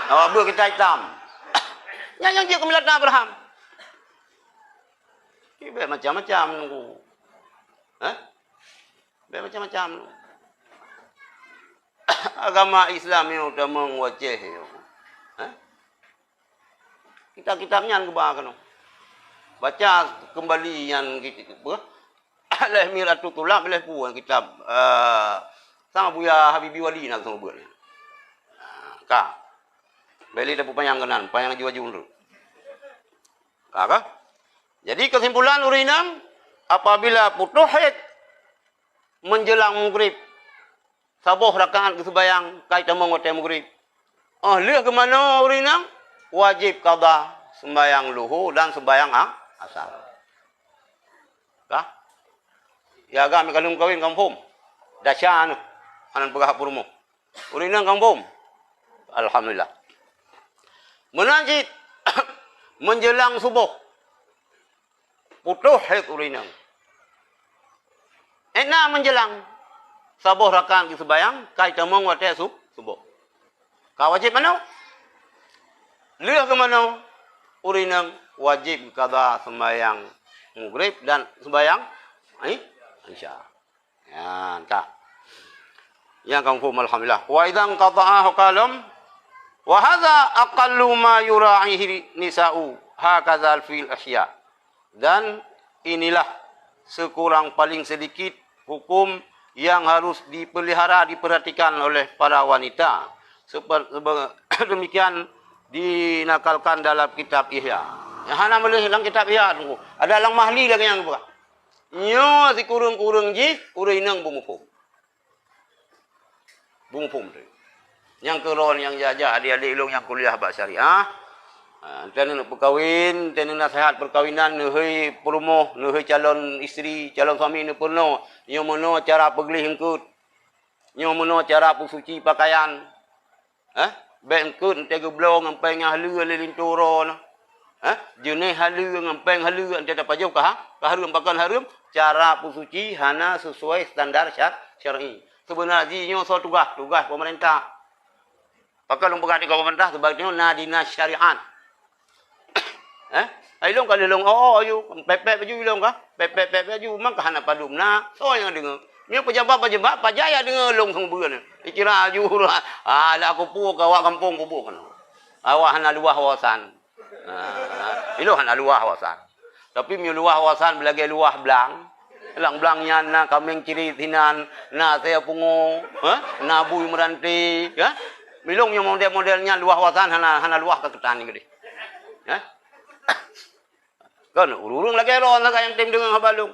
Abul kita hitam. Yang jir ke milata Abraham. Ini macam-macam nunggu. Macam-macam. Agama Islam ini sudah mengwajah. Kitab-kitabnya kebahagiaan. Baca kembali yang apa? Aleh Miratul Tulab boleh buat kitab sama Buya Habibi Wali nak semua buat. Kak. Beli dah payang kanan, payang jiwa junru. Kak. Jadi kesimpulan urinam apabila putuh haid menjelang maghrib sabuh rakaat kesembayang kaitan mengotai maghrib. Lihat ke mana urinam? Wajib qada sembayang luhur dan sembayang asar. Kah? Ya agak kalung kawin kampung. Dasyan anan pegah purmo. Urinang kampung. Alhamdulillah. Menajid menjelang subuh. Putuh haid urinang. Enak menjelang sabuh rakaat sembayang kaitan mengotai subuh. Kau wajib mana? Lihat ke mana? Urinang wajib qada sembahyang maghrib dan sembahyang isya. Ya, tak. Yang kaum alhamdulillah. Wa idzan qata'ahu qalam wa hadza aqallu ma yura'ihi nisa'u hakadzal fil asya. Dan inilah sekurang paling sedikit hukum yang harus dipelihara diperhatikan oleh para wanita. Demikian dinakalkan dalam kitab Ihya. Yang hana boleh dalam kitab Ihya tu. Ada lang mahli lagi yang buka. Nyo si kurung-kurung ji, urinang bumupum. Bumupum tu. Yang keron yang jajah adik-adik ilung yang kuliah bab syariah. Tenu nak berkahwin, tenu nasihat perkahwinan, neuhei perumuh, neuhei calon isteri, calon suami ne purno. Nyo mono cara peglih engkut. Nyo mono cara pusuci pakaian. Bengkut tega blong ngempeng halu lelin turo na. Jenis halu ngempeng halu ante dapat jauh kah? Harum pakan harum cara pusuci hana sesuai standar syar'i. Sebenarnya nyo so tugas pemerintah. Pakai long pegati pemerintah sebabnya nadina syariat. Ailong kalau long ayu pepek baju long kah? Pepek baju mak hana padumna. So yang dengar. Ni pejabat pajaya dengar long sang beun. Dikira aju lah aku pu kawak kampung kubu kan. Awak hana luah wawasan. Ilo hana luah wawasan. Tapi mi luah wawasan belagi luah belang. Belang-belangnya na kameng ciri tinan na saya pungo, na bui meranti, ya. Milong yang model-modelnya luah wawasan hana luah keketan gede. Ya. Kan urung lagi ron yang tim dengan habalung.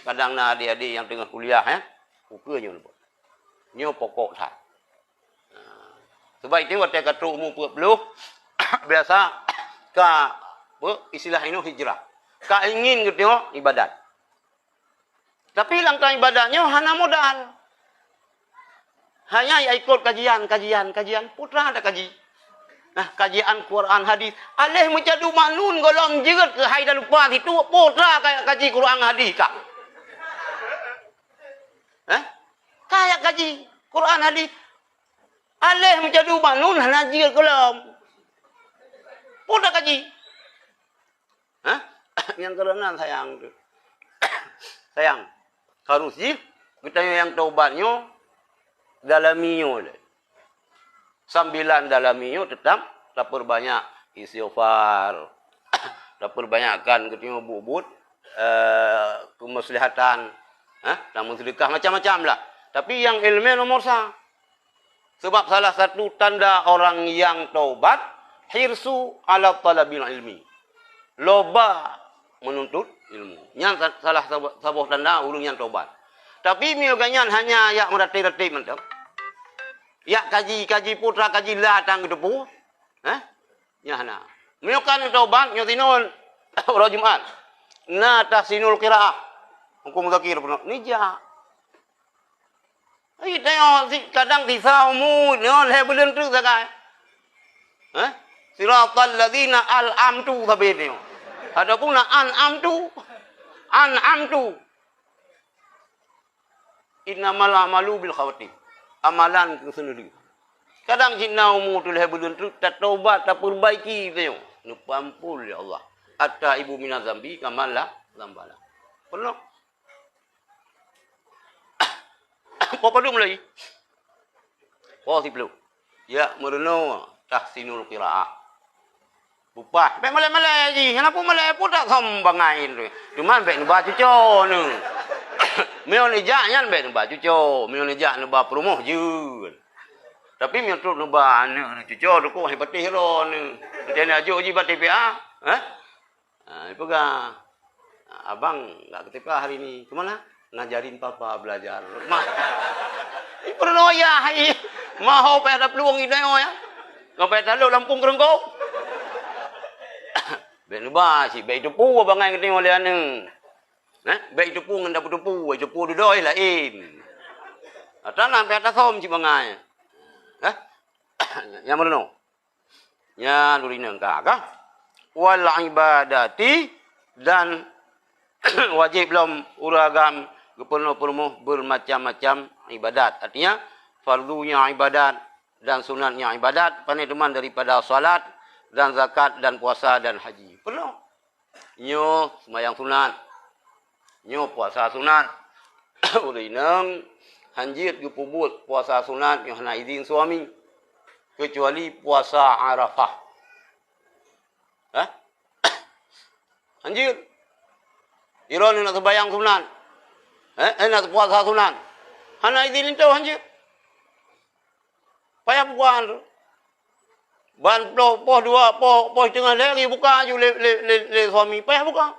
Kadang na adik-adik yang tengah kuliah ukanya lupa. Nyo pokok tak. Sebab itu waktu kata umum perlu biasa ka istilah ini hijrah. Ka ingin gitu ibadat. Tapi langkah ibadahnya hanya modal. Hanya ikut kajian putra ada kaji. Kajian Quran hadis. Alih mencadu manun golong jerat ke hai dah lupa itu putra kaji Quran hadis kak. Kayak kaji Quran hadis. Alih mencadu manun hana jerat golong. Putra kaji. Yang kerana sayang tu. Sayang. Harus kita yang taubatnya dalamiyo. 9 dalamiyo tetap tak perbanyak istighfar. Tak perbanyakkan ketemu bubut kemaslihatan, namun sedekah macam-macam lah. Tapi yang ilmu nomor satu. Sebab salah satu tanda orang yang taubat, hirsu ala talabil ilmi. Loba menuntut ilmu. Yang salah sebuah tanda ulung yang taubat. Tapi mioganyan hanya yak merati-rati mentau. Yak kaji putra kaji latang kedepu. Nyahna. Miokan taubat nyotinul orang Jumat. Na tahsinul qiraah. Hukum zakir pun nija. Ai tengok kadang disaumu no le belum tu sakai. Siratal ladzina al'amtu sabene. Adapun an'amtu. Innamal amalu bil khawatim. Amalan ke sendiri. Kadang jinaumu tu le belum tu tak taubat tak perbaiki tengok. Nupampul ya Allah. Atta ibu minaz zambi kamala zambala. Penuh. Apa dulu mulai? Oh si belum. Ya merenung tahsinul qiraah. Bupah. Baik malai-malai ji. Kenapa malai pun tak sambangain tu. Cuma baik nu baca co nu. Meo ni jak nyan baik nu baca co. Meo ni jak nu ba promoh je. Tapi meo tu nu ba anu co tu ko hebat hero nu. Dia ajo ji bat TPA. Pegang. Abang enggak ke TPA hari ni. Ke mana? Ngajarin papa belajar. Mah. Pernah ya. Mau pe ada peluang ini ya. Ngapai talu Lampung Kerenggok. Baik nu ba si baik tepu abang ai tengok dia anu. Baik tepu ngan dapat tepu, tepu dudoi lain. Atanan pe atas som si bangai. Yang mana? Ya lurina engkak. Wal ibadati dan wajib belum uragam penuh bermacam-macam ibadat. Artinya fardunya ibadat dan sunatnya ibadat. Pandai teman daripada salat dan zakat dan puasa dan haji. Penuh. Nyo sembahyang sunat. Nyo puasa sunat. Urinang hanjir gepubut puasa sunat yang hana izin suami. Kecuali puasa Arafah. Anjir. Iron nak sembahyang sunat. Nak puasa sunat. Hana izin itu anjir. Payah bukan. Ban poh dua poh tengah lagi buka je le suami. Payah buka.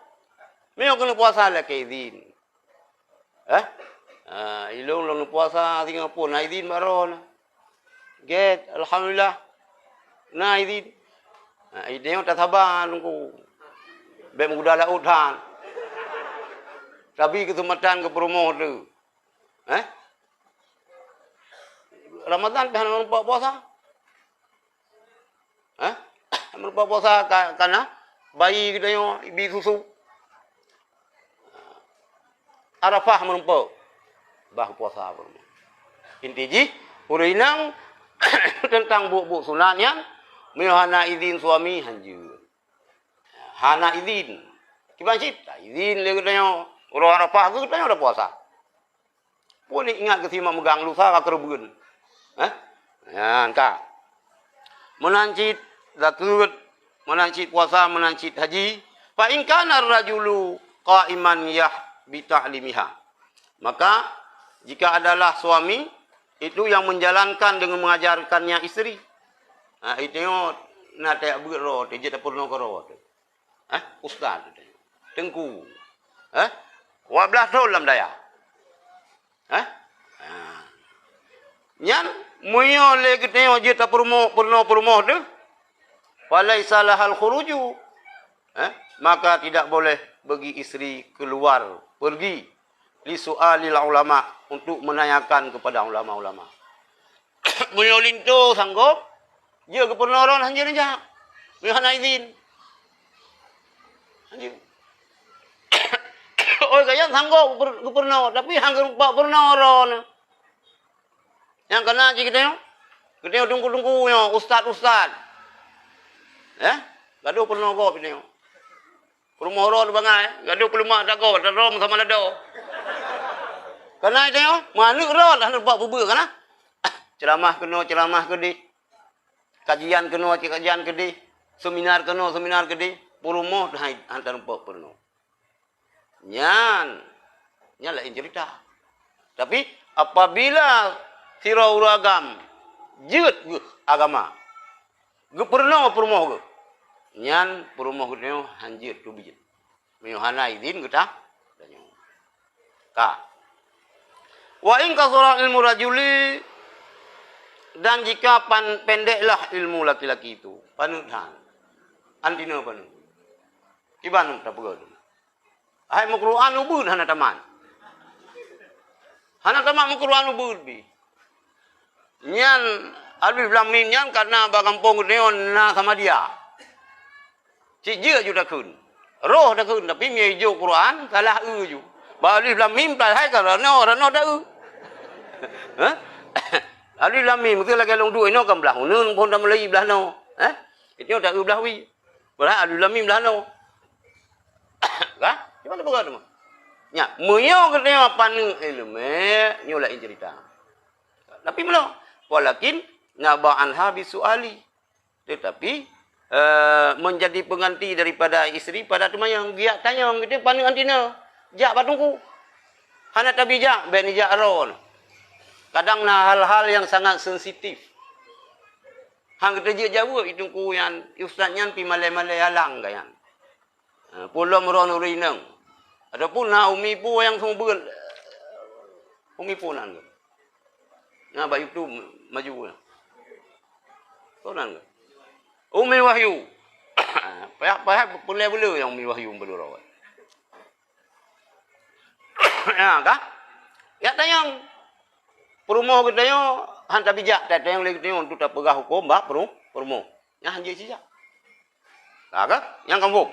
Memang kena puasa lah ke izin. Ilong puasa Singapura na izin baron. Get, alhamdulillah. Nah ini yang tak sabar nunggu. Baik muda laut han. Tapi kesempatan ke promo tu. Ramadan dah nampak puasa. Nampak puasa karena bayi kita yang ibi susu. Arafah menumpuk. Bah puasa apa? Intinya, urinang tentang buk-buk sunat yang hana izin suami hanjur. Hana izin. Kiban cipta izin le katanya orang Arafah tu katanya dah puasa. Pun ingat ke simak megang lusa ka kerebun. Ya, engkau. Menancit zakat, menancit puasa, menancit haji. Fa in kana ar-rajulu qa'iman yah bi ta'limiha. Maka jika adalah suami itu yang menjalankan dengan mengajarkannya isteri. Itu nak tak berro, dia tak pernah karo. Ustaz tengku. 12 tahun dalam daya. Nyan muyo le kita je tak pernah tu. Falaisa lahal khuruju. Maka tidak boleh bagi isteri keluar, pergi li su'alil ulama untuk menanyakan kepada ulama-ulama. Munyolin tu sanggup, dia ke penolong hanjir aja. Mihana izin. Hanjir. Oh kaya sanggup ke penolong, tapi hang rupa penolong. Yang kena je kita yo. Kita tunggu-tunggu yo ustaz-ustaz. Gaduh penolong kau ni yo. Rumah orang bangai, gaduh pelumak tak kau, tak rom sama lado. Karena itu yo, mana rot lah nampak bubur kana. Ceramah kena ceramah ke di. kajian kena kajian kedih, seminar kedih, purumoh dah hantar empok perno. Nyan lain cerita. Tapi apabila sirau uragam jeut agama, ge perno purumoh ge. Nyan purumoh ge hanjir tu bijit. Miohana idin getah. Ka. Wa in kasara ilmu rajuli, dan jika pendeklah ilmu laki-laki itu, panutan. Antina panu. Iban tak pegol. Ai mu Quran ubud hana taman. Hana taman mu Quran ubud bi. Nyan alif lam mim nyan karena bagampong neon na sama dia. Cik je ju dah kun. Roh dah kun tapi mi hijau Quran salah ju. Ba alif lam mim tak hai ka no dah u. Ha? Alif lam mim tu lagi long duai no kam belah. Nun pun dah mulai belah no. Ha? Itu dah u belah wi. Belah alif lam mim belah no. Kan? Gimana begitu? Ya, muyo kena panu ilmu, nyo lain cerita. Tapi belum. Walakin naba'an habis suali. Tetapi menjadi pengganti daripada isteri pada temayang giak tanya gitu panu antina. Jak batungku. Hana tabijak ben jak ron. Kadang na hal-hal yang sangat sensitif. Hang kita je jauh itungku yang ustaz nyan pi malai-malai halang gayan. Pulau meron urinang. Adapun na umi pu yang semua umi pu nan. Nah bayu tu maju. Tu nan. Umi Wahyu. Payah boleh yang umi Wahyu berdoa. Ya kah? Ya tayang. Perumoh kita yo hantar bijak tak tayang lagi tayang untuk tak pegah hukum bah perumoh. Ya hanjir sijak. Kah? Yang kampung.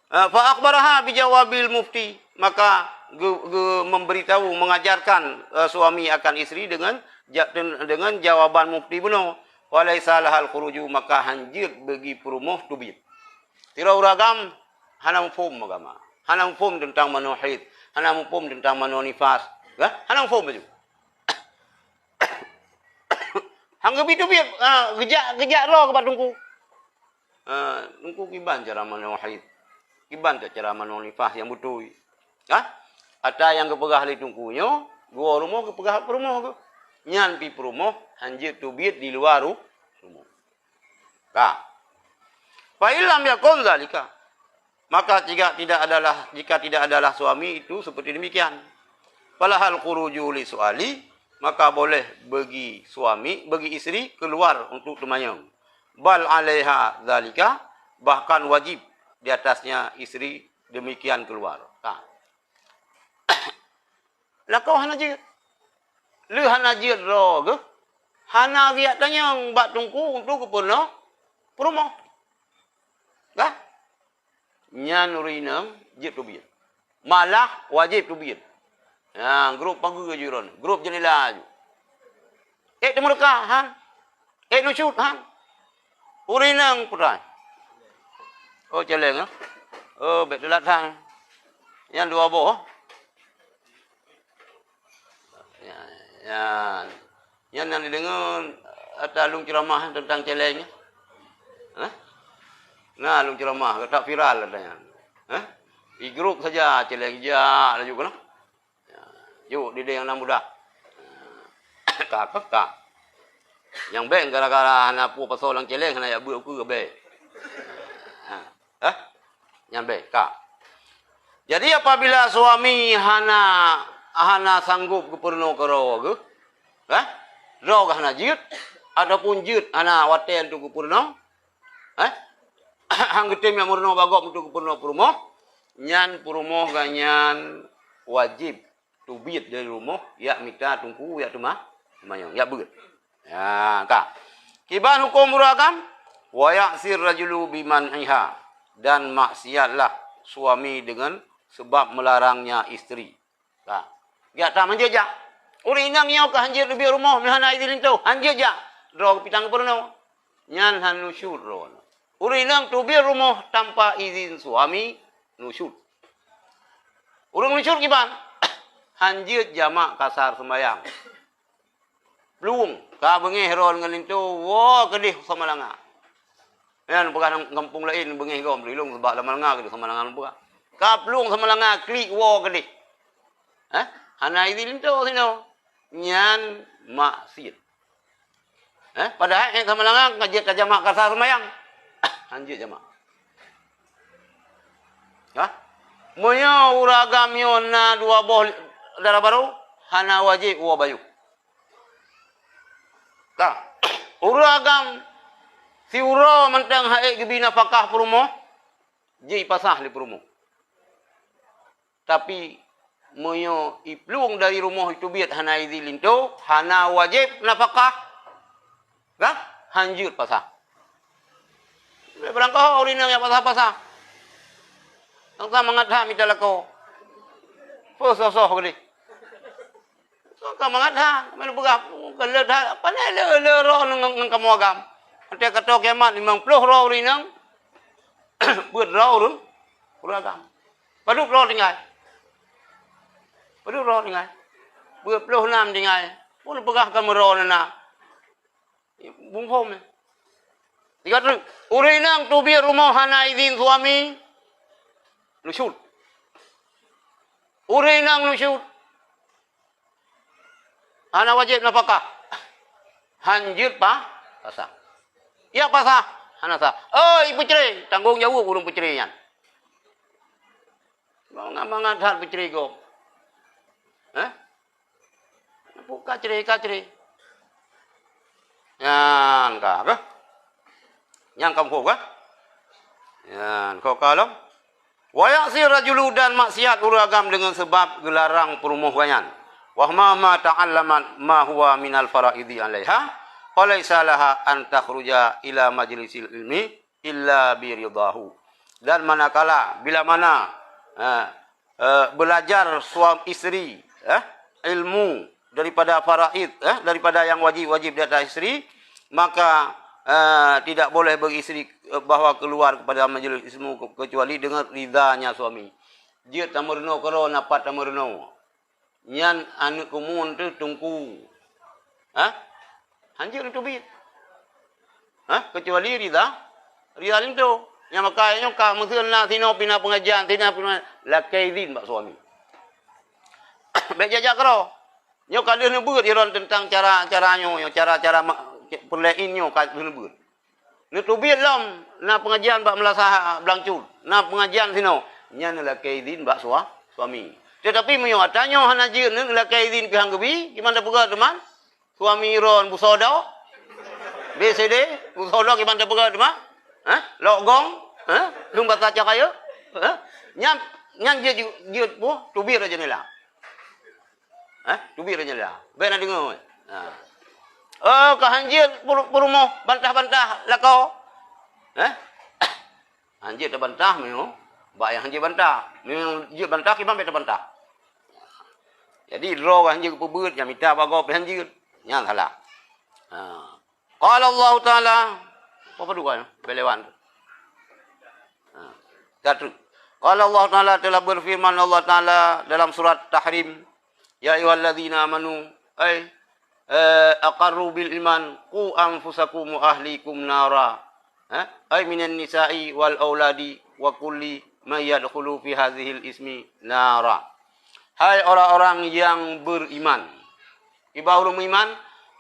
Fa akhbaraha bijawabil mufti, maka memberitahu mengajarkan suami akan isteri dengan jawaban mufti benar. Walaisa lahal khuruju, maka hanjir bagi perumoh tubit. Tira uragam hana mufhum agama. Hana mufhum tentang mano haid, hana mufhum tentang mano nifas. Hana mufhum baju. Hangga bitu biar gejak roh kepada tungku. Tungku kiban cara mano haid. Kiban tak cara mano nifas yang betul. Ada yang kepegah li tungkunya, gua rumah kepegah perumah ke. Nyan pi perumah, hanjir tubit di luar rumah. Fa illam yakun zalika. Maka jika tidak adalah suami itu seperti demikian. Falahal khuruju li suali, maka boleh bagi isteri keluar untuk temayang. Bal alaiha zalika, bahkan wajib di atasnya isteri demikian keluar. Lah kau hana jid. Lu hana jid ro ke? Hana giat tanya bak tungku untuk kepono perumoh. Kah? Nyan urinam jid tubiyat. Malah wajib tubiyat. Ya, grup panggu juron, grup jenila ju. Temurka han. Nusyut han. Urinang purai. Oh celeng ah. Oh bet delat hang. Yang dua boh. Ya. Yang didengar ada lung ceramah tentang celeng. Nah, lung ceramah tak viral katanya. Di grup saja celeng ja juga lah. Yuk di yang enam budak. Kak. Yang beng gara-gara anak pu pasal lang celeng hana ya bu aku ke be. Nyampe kak. Jadi apabila suami hana sanggup keperno karo ke, ro hana jid, adapun jid hana watel tu keperno, hang getem yang murno bagok untuk keperno perumoh, nyan perumoh ganyan wajib tubit dari rumah, ya mika tungku ya tumah, mayang ya beut. Ya kak. Kiban hukum muragam, wa ya'sir rajulu biman iha. Dan maksiatlah suami dengan sebab melarangnya isteri. Dia tak menjejak. Uri inang nyaw ka hanjir lebih rumah mihana idin tu. Hanjir jak. Draw pitang perno. Nyan han nusyud ron. Uri inang tu biar rumah tanpa izin suami nusyud. Urang nusyud kiban. Hanjir jamak kasar sembayang. Peluang. Ka bengih ron dengan itu, wah kedih sama langa. Yan bukan kampung lain bengih gom rilung sebab lama langa kedih sama langa bukan. Ka peluang sama langa klik wah kedih. Hana idil itu sino. Nyan maksiat. Padahal yang sama langa ngajak ke jamaah kasar semayang. Anjir jamaah. Moyo uragam yo na dua boh darah baru hana wajib wa bayu. Uragam si uro mentang hae gebina fakah perumo ji pasah li perumo. Tapi moyo iplung dari rumah itu biat hana idilinto hana wajib nafkah. Hanjur pasah. Berangkah orang yang pasah-pasah. Ang sama ngadha mitala ko. Po so gede. So ka mangadha, melu begah kelet ha, panai le ro nang kamuagam. Ante kato kiamat 50 ro rinang. Buat ro run. Uragam. Padu ro tinggal. Padu ro tinggal. Buat 26 tinggal. Pun begah ka mero na. Bung hom. Tiga tu urinang tu biar rumah hana izin suami. Lusyut. Urinang lusyut. Hana wajib nafkah. Hanjir pasah. Ya pasah. Hana sah. Ibu cerai. Tanggung jawab urung peceraian. Mangat hal pecerai go. Buka cerai. Yan ka. Yang kamu kah? Yan kau kalau wayaksi rajulu dan maksiat uragam dengan sebab gelarang perumuhwayan. Wahma ma ta'allaman ma huwa minal faraidi 'alaiha falaysa laha an takhruja ila majlisil ilmi illa bi ridahu. Dan manakala bila mana belajar suami istri ilmu daripada faraid daripada yang wajib di atas istri, maka tidak boleh beristri bahawa keluar kepada majlis ismu kecuali dengan ridanya suami. Dia tamerno karo napat tamerno. Nyan anu kumun tu tungku. Hanjir itu bit. Kecuali rida itu. Yang makanya ka mungkinlah tino pina pengajian, tina pina lakaidin bak suami. Baik jajak karo. Nyo kada nebut iron tentang cara-caranyo, cara-cara perlainnya kat nebut. Ni tu bilam na pengajian bak melasah blangcul. Na pengajian sino nya la kaidin bak suami. Tetapi menyo atanyo hanajir ni la kaidin pihang gebi, gimana pega teman? Suami ron busodo. BCD busodo gimana pega teman? Logong, lung bata cakaya? Nyam dia bu tubir aja ni lah. Tubir aja lah. Ben ada dengar. Kehanjir perumoh bantah-bantah lakau. Hanjir tak bantah memang. Baik yang hanjir bantah. Memang hanjir bantah kita bantah bantah. Jadi roh hanjir pebut yang minta bago pe hanjir. Yang salah. Qala Allah Taala apa tu kan? Belewan. Satu. Qala Allah Taala telah berfirman Allah Taala dalam surat Tahrim, ya ayyuhalladzina amanu aqarru bil iman qu anfusakum wa ahlikum nara minan nisa'i wal auladi wa kulli may yadkhulu fi hadhil ismi nara. Hai orang-orang yang beriman. Ibahul iman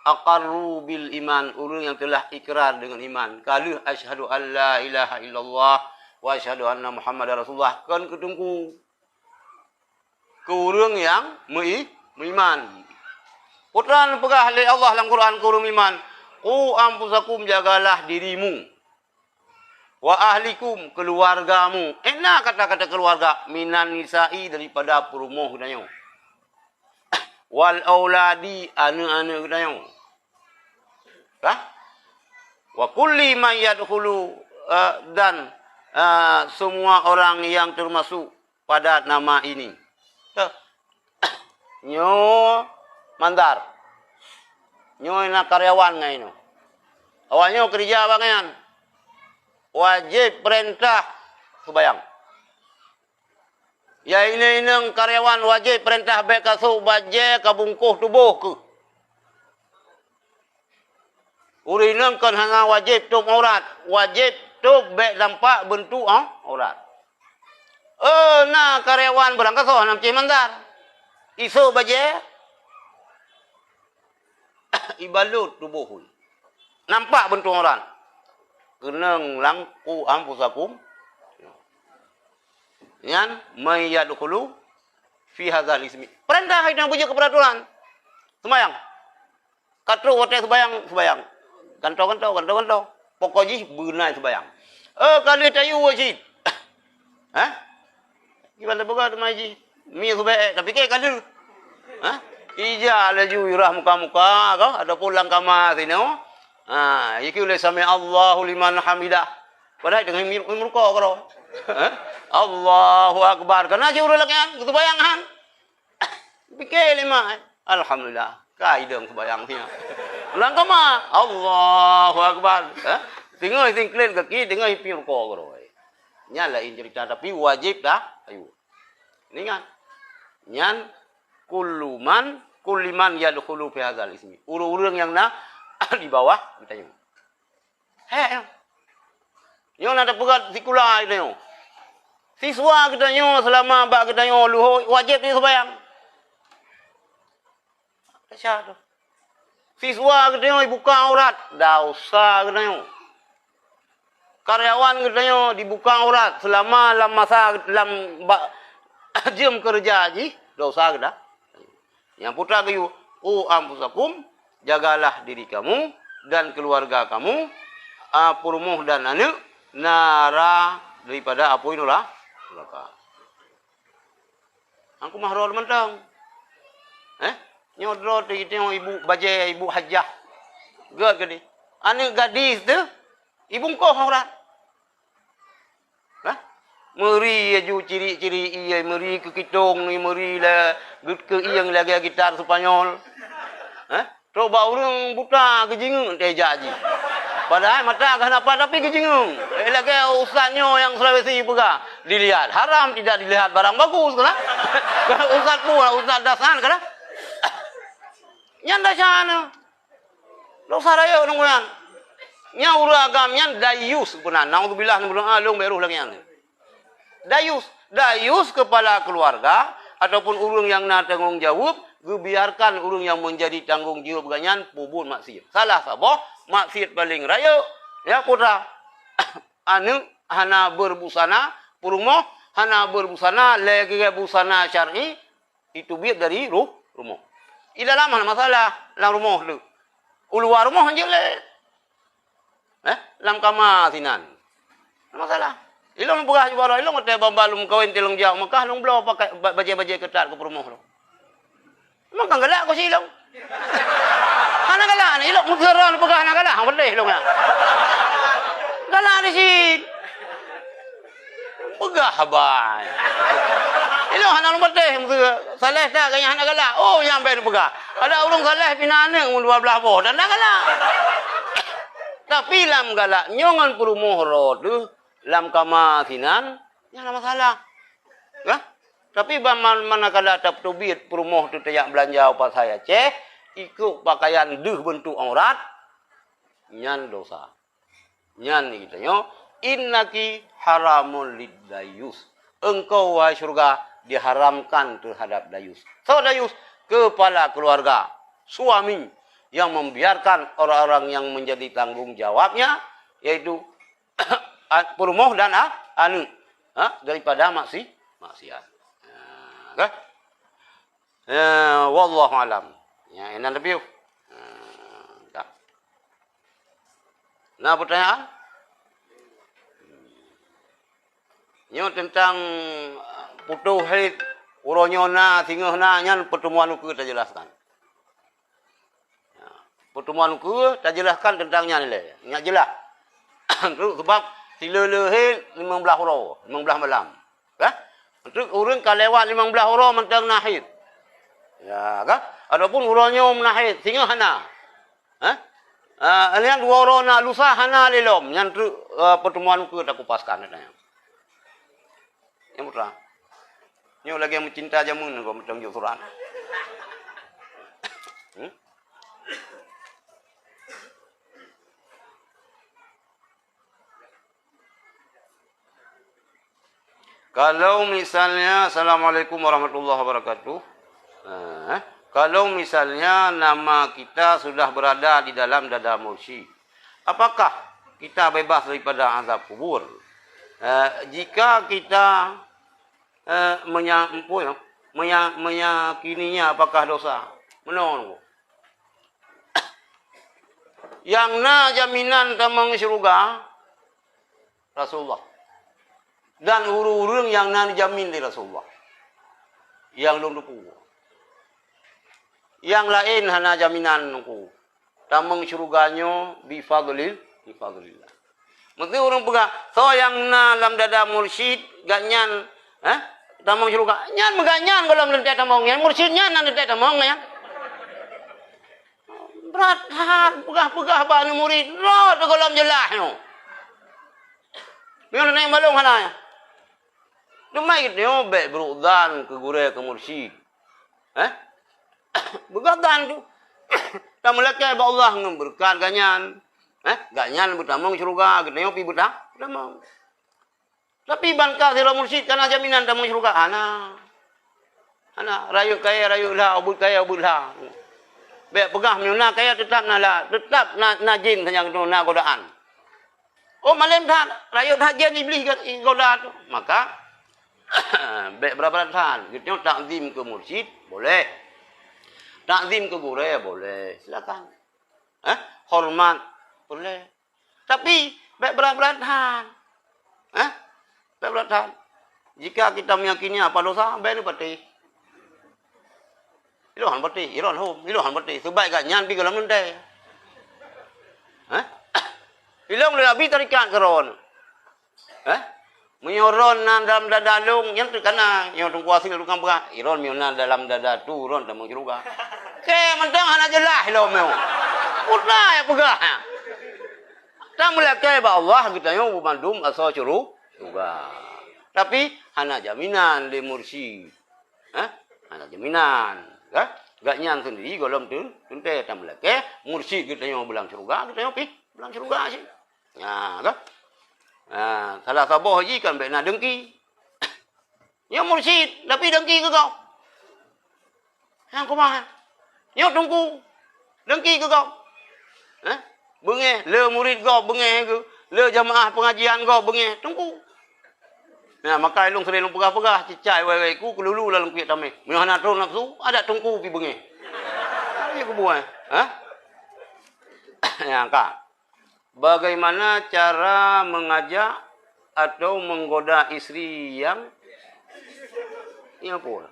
aqarru bil iman, orang yang telah ikrar dengan iman. Kalau asyhadu an la ilaha illallah wa asyhadu anna muhammadar rasulullah kan ketunggu ke orang yang beriman. Putran pegah oleh Allah dalam Quran kurung iman. Qu anfusakum, jagalah dirimu. Wa ahlikum, keluargamu. Enak kata-kata keluarga. Minan nisa'i, daripada perumuh danyo. Wal auladi, anak-anak danyo. Wa kulli man yadkhulu, dan semua orang yang termasuk pada nama ini. Nyo mandar. Nyo nak karyawan ngai no. Awalnya kerja bangan. Wajib perintah kebayang. Ya ini karyawan wajib perintah baik kasu baje kabungkuh tubuh ke. Urinang kan hana wajib tup aurat. Wajib tup bek dampak bentuk aurat. Nah karyawan berangkat soh nam cimantar. Isu baje ibalut tubuhun. Nampak bentuk aurat. Kenang langku ampusakum. Yan may yadkhulu fi hadzal ismi. Perintah itu punya keperaturan. Sembayang. Katru wote sembayang. Gantong. Pokoknya beunai sembayang. Kali tayu wajib. Hah? Gimana boga maji? Mi subae tapi ke kali. Hah? Ija laju irah muka-muka kau ada pulang kamar sini. Iki oleh sami Allahu liman hamidah. Padahal dengan muka kau. Allahu Akbar. Karena jauh lagi itu bayangan. Pikir lima. Alhamdulillah. Kaidang sebayang sini. Langkah mah Allahu Akbar. Tinggal tingklin kaki, tinggal hipir kau kau. Nyalain cerita tapi wajib dah. Ayo. Ini kan. Nyan kulliman yadkhulu fi hadzal ismi. Urang yang di bawah kita yang. Yang ada pegat sekolah itu yang. Siswa kita yang selama bak kita yang luho wajib ni sembahyang. Syah tu. Siswa kita yang dibuka aurat, dosa kita yang. Karyawan kita yang dibuka aurat selama masa jam kerja ji, dosa kita. Yang putra kayu, ampusakum, jagalah diri kamu dan keluarga kamu, purmuh dan anak, nara daripada apa inilah neraka. Aku mahrol mentang. Nyodro kita ibu bajai ibu hajah. Gak gede. Anak gadis tu ibu kau orang. Meri aju ciri-ciri iya meri ke kitong ni meri lah ke iyang lagi gitar Spanyol. Coba orang buta kejingung teh jaji. Padahal mata kenapa tapi kejingung. Lagi ustaznya yang Sulawesi pegah dilihat. Haram tidak dilihat barang bagus kan? Ustaz pula ustaz dasan kan? Nyanda sana. Dosa raya nungguan. Nya uragamnya dayus punan. Naudzubillah min alung beruh lagi yang. Dayus kepala keluarga ataupun urang yang nak tanggung jawab, biarkan urang yang menjadi tanggung jawab ganyan pubun maksiat. Salah sabah maksiat paling raya ya putra. Anu hana berbusana purmo hana berbusana lagi busana syar'i itu biar dari rumah. I dalam mana masalah dalam rumah tu. Luar rumah je le. Dalam kamar sinan. Masalah. Ilong pegah juga ilong te bambalum kawin tilong jauh Mekah long blo pakai baje-baje ketat ke rumah lo. Maka galak ko silong. Ana galak ni ilong mudharan pegah ana galak boleh ilong ya. Galak di sin. Pegah bay. Ilong ana long beteh saleh tak kaya ana galak. Oh yang ben pegah. Ada urang saleh pinane mun 12 boh dan galak. Tapi lam galak nyongan perumuh rod lam kamasinan yang ada masalah. Tapi manakala tak tubit perumuh tu tayak belanja apa saya ikut pakaian bentuk aurat nyan dosa. Nyan ni kita yo innaki haramun lidayus. Engkau wahai syurga diharamkan terhadap dayus. So dayus kepala keluarga, suami yang membiarkan orang-orang yang menjadi tanggung jawabnya yaitu perumuh dan anu daripada maksiat. Okay? Wallahu alam. Ya, ini lebih. Nah, pertanyaan? Nyo tentang putuh haid uronyona tingahna nyan pertemuan uku kita jelaskan. Pertemuan uku kita jelaskan tentangnya ni le. Nya jelas. Sebab silelehe 15 huruf, 15 malam. Untuk urang kalewat 15 huruf mentang nahid. Ya, kan? Adapun urangnya menahid singa hana. Alian dua huruf na lusa hana lelom. Yang pertemuan ku tak kupaskan katanya. Yang putra. Nyo lagi yang mencinta jamun kau mentang jusuran. Kalau misalnya, Assalamualaikum warahmatullahi wabarakatuh. Kalau misalnya nama kita sudah berada di dalam dada mursyid, apakah kita bebas daripada azab kubur? Jika kita meyakininya, apakah dosa? Menurut yang na jaminan tamang syurga Rasulullah. Dan urung-urung yang na dijamin di Rasulullah. Yang belum dupu. Yang lain hana jaminan ku. Tamang syurganyo bifadlillah. Mesti orang pegang. So yang na dalam dada mursyid ganyan, tamang syurga. Nyan meganyan kalau menentet tamang nyan mursyidnya nan nentet tamang nyan. Berat hal pegah-pegah bani murid. Rot kalau jelah no. Biar naik malung hana. Demai kita be berudan ke gure ke mursyid. Begadan tu. Tak melakai ba Allah ngemberkan ganyan. Ganyan bertamang syurga, kita pi bertamang. Tapi bangka sira mursyid kana jaminan tamang syurga ana. Rayu kaya rayu lah, ubud kaya ubud lah. Be pegah menyuna kaya tetap na jin yang tu na godaan. Oh malam tak rayu hajian iblis goda tu. Maka be berapa tahun kita takzim ke mursyid boleh. Takzim ke guru boleh, silakan. Hormat boleh. Tapi baik berat-beratan. Baik beratan. Jika kita meyakini apa dosa, baik pati. Irohan pati, irohan pati. Sebaik ganyan pi dalam nanti. Ilang le abi tarikat keron. Menyoron dalam dada long yang terkena yang tunggu hasil tukang berat. Iron miona dalam dada tu ron tamang juga. Ke mentang hana jelah lo meu. Putna ya pegah. Tak melakai ba Allah kita yo bandum asal curu juga. Tapi hana jaminan di mursyid. Hana jaminan. Gak nyan sendiri golom tu tunte tak melakai mursyid kita yo belang surga, kita yo pi belang surga sih. Ya, kan? Salah sabah haji kan baik nak dengki. Yang mursyid, tapi dengki ke kau? Yang kumaha? Yang tunggu. Dengki ke kau? Bengeh, le murid kau bengeh ke? Le jamaah pengajian kau bengeh, tunggu. Nah, maka ilung sering pegah-pegah cicai wei ku kelulu dalam kuit tamai. Mun hana terus nafsu, ada tunggu pi bengeh. Ini ku buat. Ya, Kak. Bagaimana cara mengajak atau menggoda istri yang apa?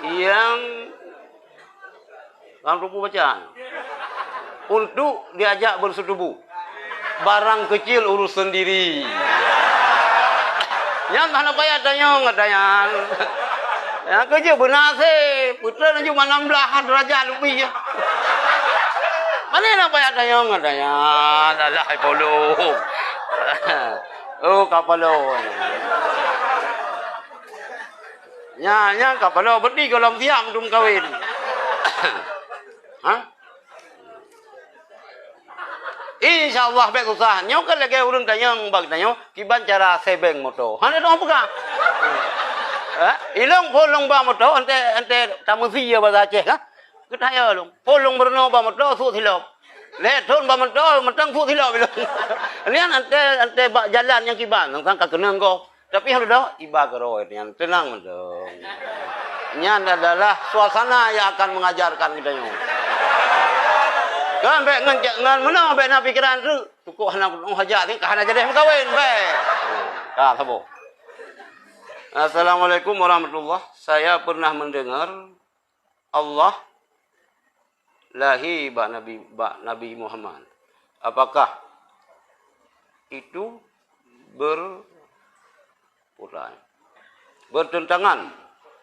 Yang rupu bacaan untuk diajak bersetubuh. Barang kecil urus sendiri. Yang mana payah tanya ngadayan. Yang kecil benar sih. Putra nanti 16 derajat lebih ya. Mana nak payah tanya ngadayan. Alah polong. Oh kapalo. Nya kapalo berdi kalau siam tum kawin. InsyaAllah baik usaha. Nyo kan lagi urang tanyang bag tanyo kiban cara sebeng moto. Hana dong apa? Ilong polong ba moto ante tamusi ya bahasa Aceh ka? Ketaya long. Polong berno ba moto su silop. Le thon ba moto mentang su silop ilong. Lian ante bak jalan yang kiban nang ka kenang ko. Tapi halu dah iba karo yang tenang mendong. Nyan adalah suasana yang akan mengajarkan kita nyo. Kan baik ngan mana baik nak pikiran tu cukup hana hajat ni hana jadi kawin baik. Sabo. Assalamualaikum warahmatullahi. Saya pernah mendengar Allah lahi ba Nabi Muhammad. Apakah itu bertentangan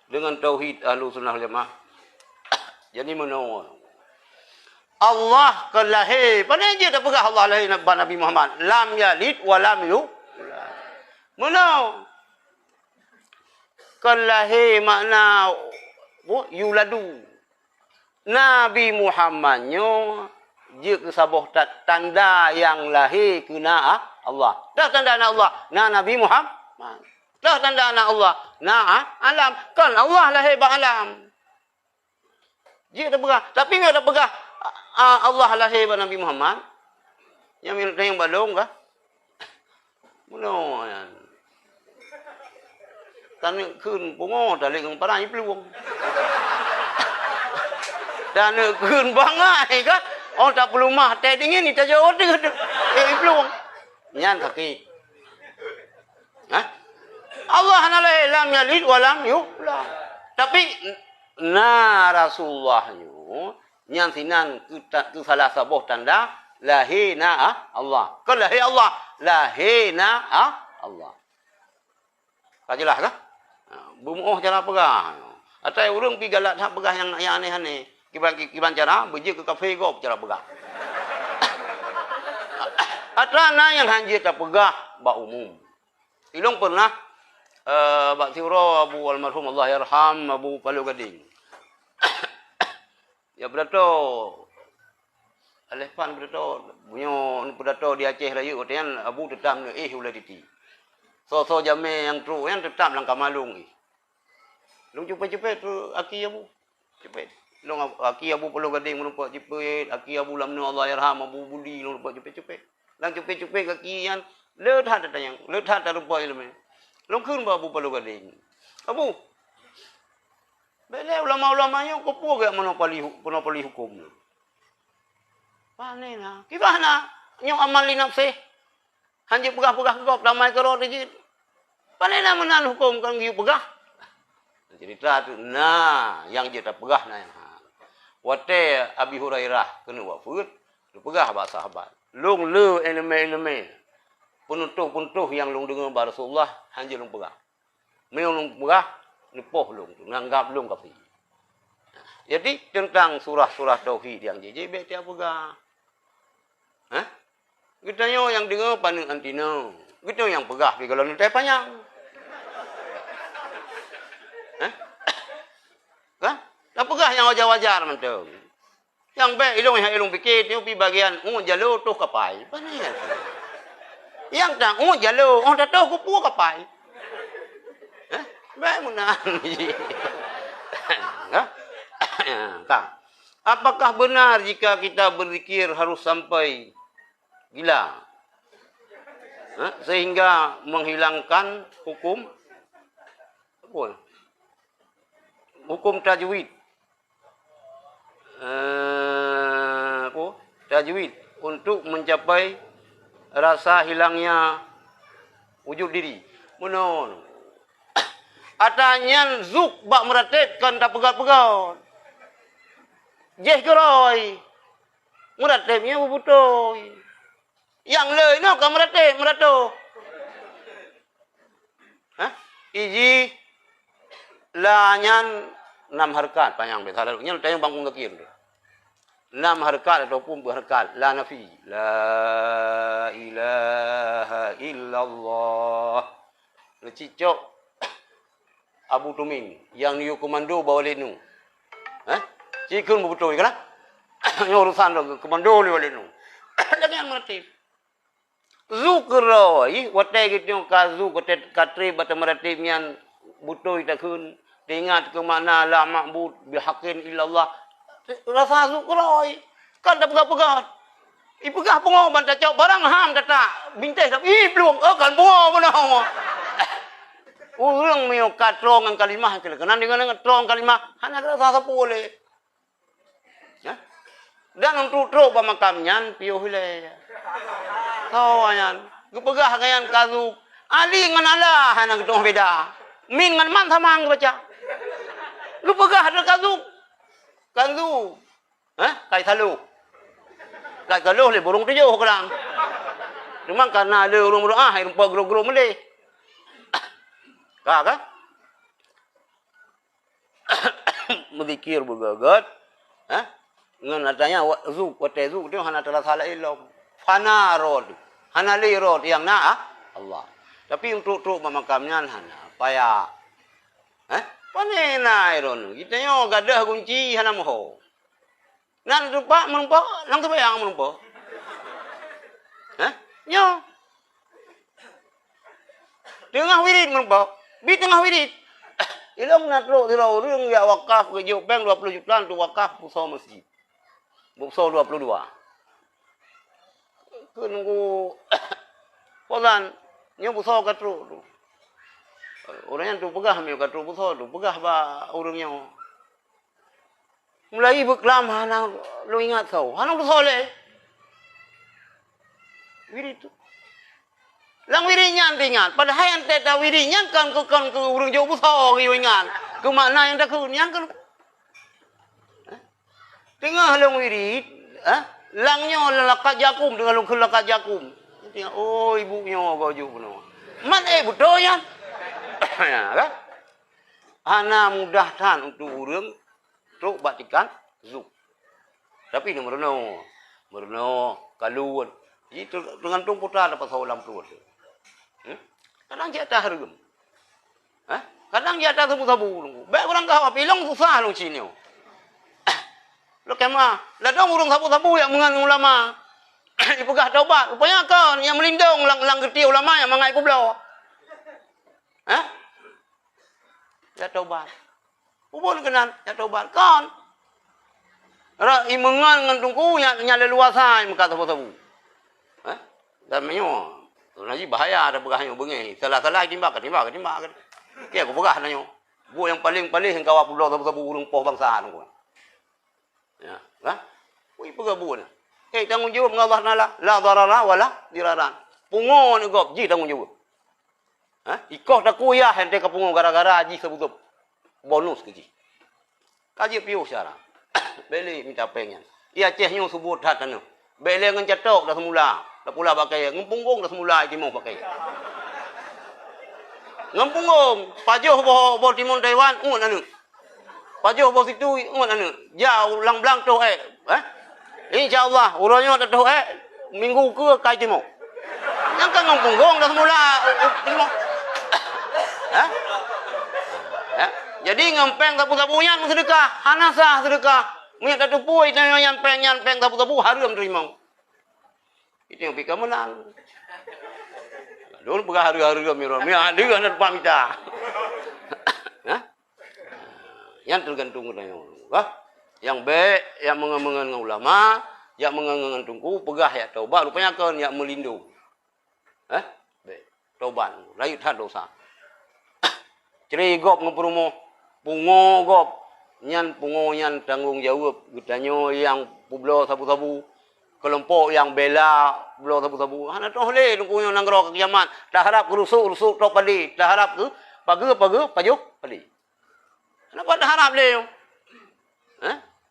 dengan tauhid Ahlussunnah wal Jamaah? Jadi menurut Allah kelahi. Pada dia tak pegah Allah lahir Nabi Muhammad. Lam yalid wa lam yulad. Mana? Kelahi makna yuladu. Nabi Muhammadnya je ke sabuh tanda yang lahir kena Allah. Dah tanda anak Allah, na Nabi Muhammad. Dah tanda anak Allah, na alam. Kan Allah lahir ba alam. Je dah pegah. Tapi dia dah pegah Allah lahir ba Nabi Muhammad. Yang yang balong kah? Muno yan. Tan khun pungo ta le ng parai pluông. Dan khun bangai kah? Oh tak perlu mah teh dingin ni tak jauh dia pluông. Nyan sakit. Hah? Allah lam yalid wa lam yulad. Tapi na Rasulullah yu nyan sinan ke salah sabuh tanda lahina Allah. Kan lahir Allah, lahina Allah. Tak jelas kah? Bumuh cara pegah. Atai urang pi galak tak pegah yang aneh-aneh. Kiban cara beje ke kafe gop cara pegah. Atrana yang hanjir tak pegah ba umum. Ilong pernah bak siro Abu almarhum Allah yarham Abu Palu Gading. Ya berdato Alefan berdato bunyo berdato di Aceh Raya otian Abu tetam ne ulah diti. So jame yang tru yang tetap langkah malung ni. Long cepet-cepet tu aki Abu. Cepet. Long aki Abu Palu Gading menumpak cepet, aki Abu Lamnu Allah yarham Abu Budi long numpak cepet-cepet. Lang cepet-cepet kaki yang leuthat tayang, leuthat rupa ilmu. Long khun ba Abu Palu Gading. Abu. Bele ulama-ulama yang kopo gak monopoli hukum. Panena. Kibahna nyong amal li nafsi. Hanji pegah-pegah gop damai karo dijit. Panena menan hukum kan giu pegah. Cerita tu nah yang je tak pegah na yang. Wate Abi Hurairah kena buat fut, tu pegah ba sahabat. Long le eleme-eleme. Puntuh-puntuh yang long dengar ba Rasulullah hanji long pegah. Meong long pegah nepoh long tu nganggap long kafi. Jadi tentang surah-surah tauhid yang JJB tiap pegah. Hah? Kita yang dengar pandang antino. Kita yang pegah kalau nanti panjang. Hah? Kan? Tak pegah yang wajar-wajar macam. Yang baik ilung fikir tu pi bagian jalur tu kapai. Mana ya? Yang tak jalur tak tahu kupu kapai. Hah? Baik munan. Kan? Kang. Apakah benar jika kita berzikir harus sampai gila? Sehingga menghilangkan hukum apa? Hukum tajwid. Tajwid untuk mencapai rasa hilangnya wujud diri. Menon. Atanya zuk bak meratibkan tak pegat-pegat. Jeh keroi. Meratibnya bubutoi. Yang le no ka merato. Hah? Iji lanyan 6 harkat panjang be salah nya tayang bangkung kekir. 6 harkat ataupun berharkat la nafi. La ilaha illallah. Lecicok Abu Tumin yang niu komando bawa lenu. Hah? Cikun betul kan? Urusan komando ni lenu. Dengan meratib. Zukroi wate gitu kazu kote katri bata meratib yang butuh tak kun ingat ke mana la ma'bud bihaqqin illallah rasa zukroi kan dah pegat-pegat pegah pengo ban tak barang ham tak bintai tak pluang kan pengo mana urang meo katrong ang kalimah ke kanan dengan trong kalimah hanya rasa sapole ya dan untuk tro ba makamnya piu hile kau ayan gepegah kayan kazu ali ngan Allah hana getong beda min ngan man sama ang baca lu pegah ada kazu kai salu kai galuh le burung tujuh kerang memang karena ada urung hai rupa gro-gro mele kak menzikir bergagat ngan adanya zuk wate zuk dia hana telah salah ilmu fana rod hana li rod yang na Allah tapi untuk memakamnya hana paya panena iron kita yo gadah kunci hana moho Nan tupak menumpak, lang sembahyang menumpak. Hah? Nyo. Tengah wirid menumpak. Di tengah wirid. Ilong natro tiro rung ya wakaf ke jo bank 20 juta tu wakaf pusau masjid. Pusau 22. Ke nunggu polan nyo pusau katro tu. Orangnya tu pegah mi katro pusau tu pegah ba urangnya. Mulai beklam hanang lu ingat kau. Hanang pusau le. Wirid tu. Lang wirinyan tingan. Padahal yang tak wirinyan kan ke urang jauh besar ke ingan. Ke mana yang tak kunyan kan. Tengah lang wirid, langnya lelakat jakum dengan long lelakat jakum. Tengah oh ibunya baju penuh. Man betul ya. Ya kan? Ana mudah tan untuk urang truk batikan zuk. Tapi ni mereno kaluan. Itu dengan tumputan dapat saulam perut. Kadang dia tak hargam. Kadang dia tak sabu-sabu. Baik orang kau pilong susah long sini. Lo kema, lah dong urung sabu-sabu yang mengan ulama. Dipegah taubat. Rupanya kau yang melindung lang geti ulama yang mangai publau. Ya taubat. Pupun kenan, ya taubat kan. Ra imengan ngantungku nya leluasa muka sabu-sabu. Dan menyo Naji bahaya ada pegah yang bengi. Salah-salah timbak. Okey aku pegah nanyo. Bu yang paling yang kawak pulau sabu-sabu urung poh bangsa aku. Ya, kan? Ui pegah bu ni. Tanggung jawab dengan Allah Taala, la darara wala diraran. Pungo ni gop ji tanggung jawab. Ikoh tak kuyah hente ka pungo gara-gara ji sabu-sabu. Bonus ke ji. Kaji piu syara. Beli minta pengen. Ia cehnya sebut hat anu. Beli ngan cetok dah semula. Dah pula pakai ngempunggung dah semula timong pakai. Ngempunggung, pajuh bo timun Taiwan un anu. Pajuh bo situ un anu. Jauh lang blang tu Insyaallah urangnya dah tu minggu ke kai timong. Yang kan ngempunggung dah semula timong. Jadi ngempeng tapu-tapunya sedekah, hanasah sedekah. Minyak tak tupui yang peng tapu-tapu harum terima. Itu yang pika menang. Dulu pegah hari-hari miron. Mi ada kan depan kita. Yang tergantung katanya. Yang baik yang mengenang ulama, yang mengenang tungku pegah ya taubat rupanya kan yang melindung. Baik. Taubat, layu tak dosa. Ceri gop ngeperumo, pungo gop, pungo nyan tanggung jawab. Gutanyo yang publo sabu-sabu. Kelompok yang bela belau sabu-sabu. Hana toh le punya nanggro kiamat. Dah harap rusuk tok padi. Dah harap tu pagi pajuk padi. Kenapa dah harap le?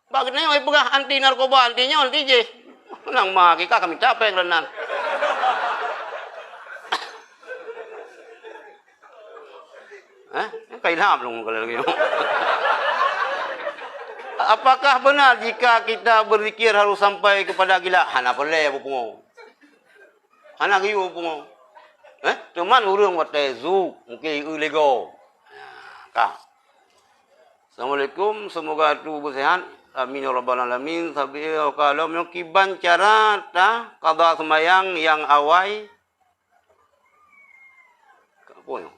Bagusnya oi pegah anti narkoba, antinya anti je. Nang ma kita kami capek renan. Kailham long kalau gitu. Apakah benar jika kita berzikir harus sampai kepada gila? Hana boleh pungo. Hana giu pungo. Cuman urang wate zu mungkin ulego. Ka. Assalamualaikum, semoga tu bersehat. Amin ya rabbal alamin. Sabi kalau menkiban cara ta qada sembahyang yang awai. Apa yo?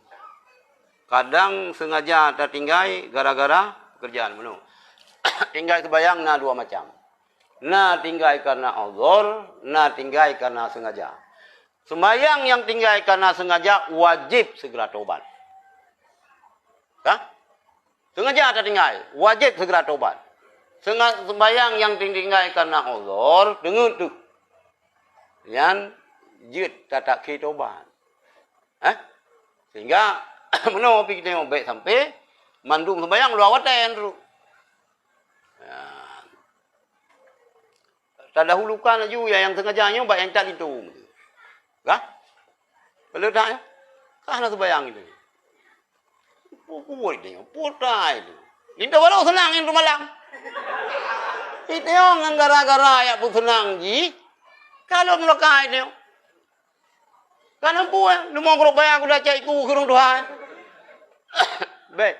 Kadang sengaja tertinggai gara-gara pekerjaan menung. Tinggal kebayang na dua macam. Na tinggal karena uzur, na tinggal karena sengaja. Sembayang yang tinggal karena sengaja wajib segera tobat. Sengaja tertinggal, wajib segera tobat. Sembayang yang tinggal karena uzur, dengar tu. Yang jid tak ke tobat. Sehingga menopi kita yang baik sampai mandung sembayang luar waten tu. Terdahulukan aja yang sengajanya baik yang tak itu. Kah? Kalau tak ya? Kah nak sembahyang itu. Puai dia, putai itu. Itu baru senang itu malam. Itu yang gara-gara ya pun senang ji. Kalau melekai itu. Kan puai, lu mau keruk bayang aku dah cai ku kurung Tuhan. Baik.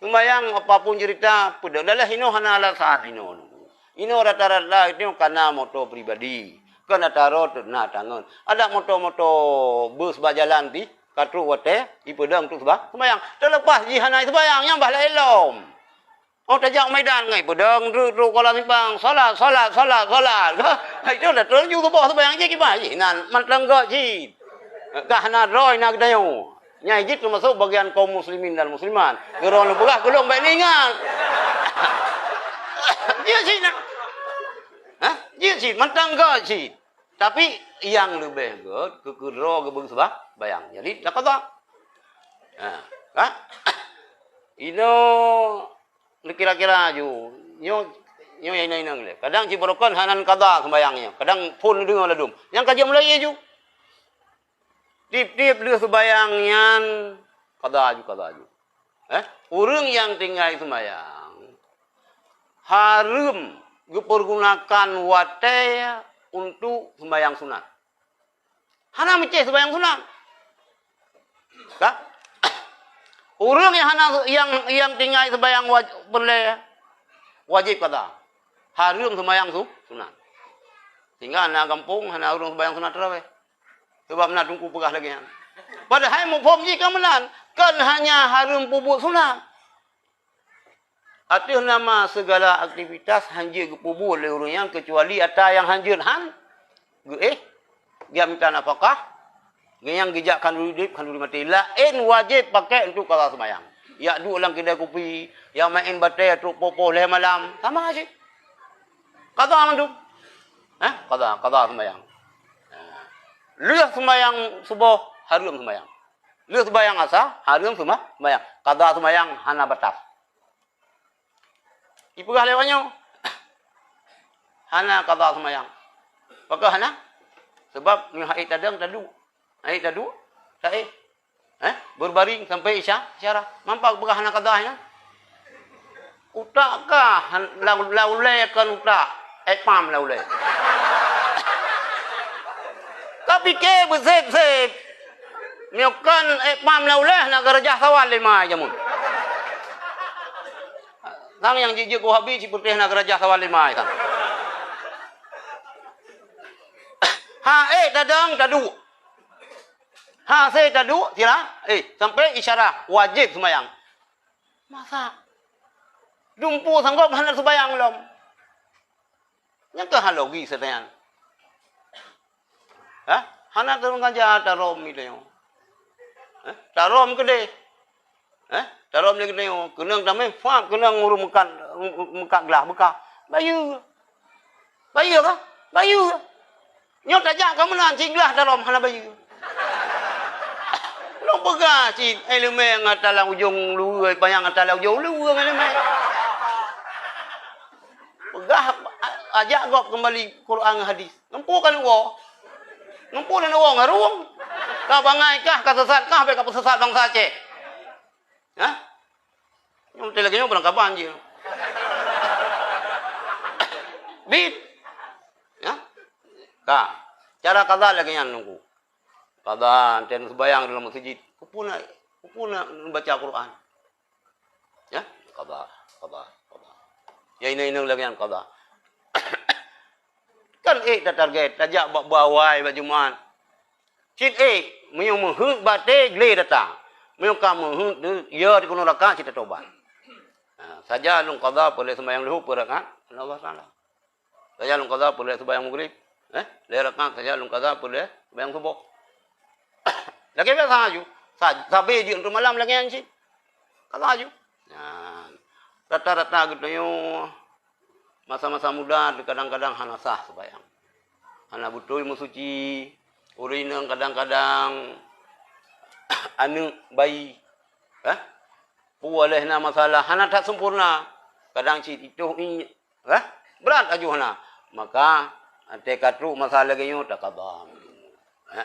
Sembayang apapun cerita, pedang adalah hino hana ala saat hino. Ino rata-rata itu karena motor pribadi. Kena taruh na tangan. Ada motor-motor bus berjalan di katru wate, ipedang tu sebab sembayang. Terlepas jihanai sembayang yang bah elom. Oh tajak medan ngai pedang ru kolam simpang salat. Itu dah terus tu bawah sembayang je kibah ji nan man tangga ji. Kahna roy nak dayo. Nyai jit termasuk bagian kaum muslimin dan musliman. Geron begah gelong baik ningan. Dia sih nak. Hah? Dia sih man tangga ji. Tapi yang lebih good ke beng sebab bayang. Jadi dapat tak? Kan? Ino kira-kira ju nyo yang le. Kadang cibarokan hanan qada sembayangnya. Kadang pun dengar ladum. Yang kaji mulai ju. Tip-tip dia sembayangnya qada ju. Urang yang tinggal sembayang harum dipergunakan wate untuk sembayang sunat. Hana meceh sembayang sunat. Kah? Orang yang tinggal sembayang wajib kata. Harum sembayang sunat. Sehingga anak kampung hana orang sembayang sunat terawih. Sebab nak tunggu pegah lagi. Padahal mau pom ji kemenan kan hanya harum pupuk sunat. Atas nama segala aktivitas hanjir kepubur oleh orang yang kecuali ada yang hanjir dia minta nafkah, yang gijakkan dulu hidup, kan dulu mati. Lain wajib pakai untuk kala sembahyang. Ya duduk dalam kedai kopi, yang main batai atau popo leh malam, sama aja. Kata aman tu, kata sembahyang. Lihat sembahyang subuh, harum sembahyang. Lihat sembahyang asar, harum sembahyang. Kata sembahyang hana batas. Ipegah lewatnya. Hana kata sembahyang. Apakah hana? Sebab ni haid tadang tadu. Haid tadu? Haid. Berbaring sampai isyarah. Mampak pegah hana kata hana? Utak kah? Laulai kan utak. Pam laulai. Tapi ke bersep-sep. Nyokan pam laulai nak kerja sawal lima jamun. Sang yang jijik ko habis seperti nak raja sawal lima kan. Tadang tadu. Tadu sila. Sampai isyarat wajib sembahyang. Masa dumpu sanggup hendak sembahyang belum? Yang ke halogi sedayan. Hana turun kaja tarom itu yo. Tarom gede. Tarom lagi ni, kenang damai, faham kenang urung muka gelah buka, bayu kah? Bayu. Nyok tajak kamu nanti gelah tarom hana bayu. Lo pegah cin, elemen ngatalah ujung lu, bayang ngatalah ujung lu, elemen. Pegah ajak gop kembali Quran hadis. Nampu kan wo, nampu dan wo ngarung. Kau bangai kah, kau sesat kah, kau sesat bangsa Aceh. Yang lagi ni berang kapan je. Bip. Cara qada lagi yang nunggu. Qada dan sembahyang dalam masjid. Kupuna baca Quran. Qada. Ya ini lagi yang qada. Kan dah target, tajak bawai bajuman. Cit menyung menghut batik le datang. Menyung kamu ya di kuno rakaat kita tobat. Saja lung qada boleh sembahyang luhur per rakaat Allah Taala. Saja lung qada boleh sembahyang maghrib. Le rakaat saja lung qada boleh sembahyang subuh. Lagi biasa aju. Sampai je untuk malam lagi yang sih. Qada aju. Rata-rata gitu yo masa-masa muda kadang-kadang hana sah sembahyang. Hana butuh ilmu suci. Urinang kadang-kadang anu bayi. Boleh na masalah hana tak sempurna. Kadang cit itu ni berat aju hana. Maka tekad ru masalah genyo tak kabam.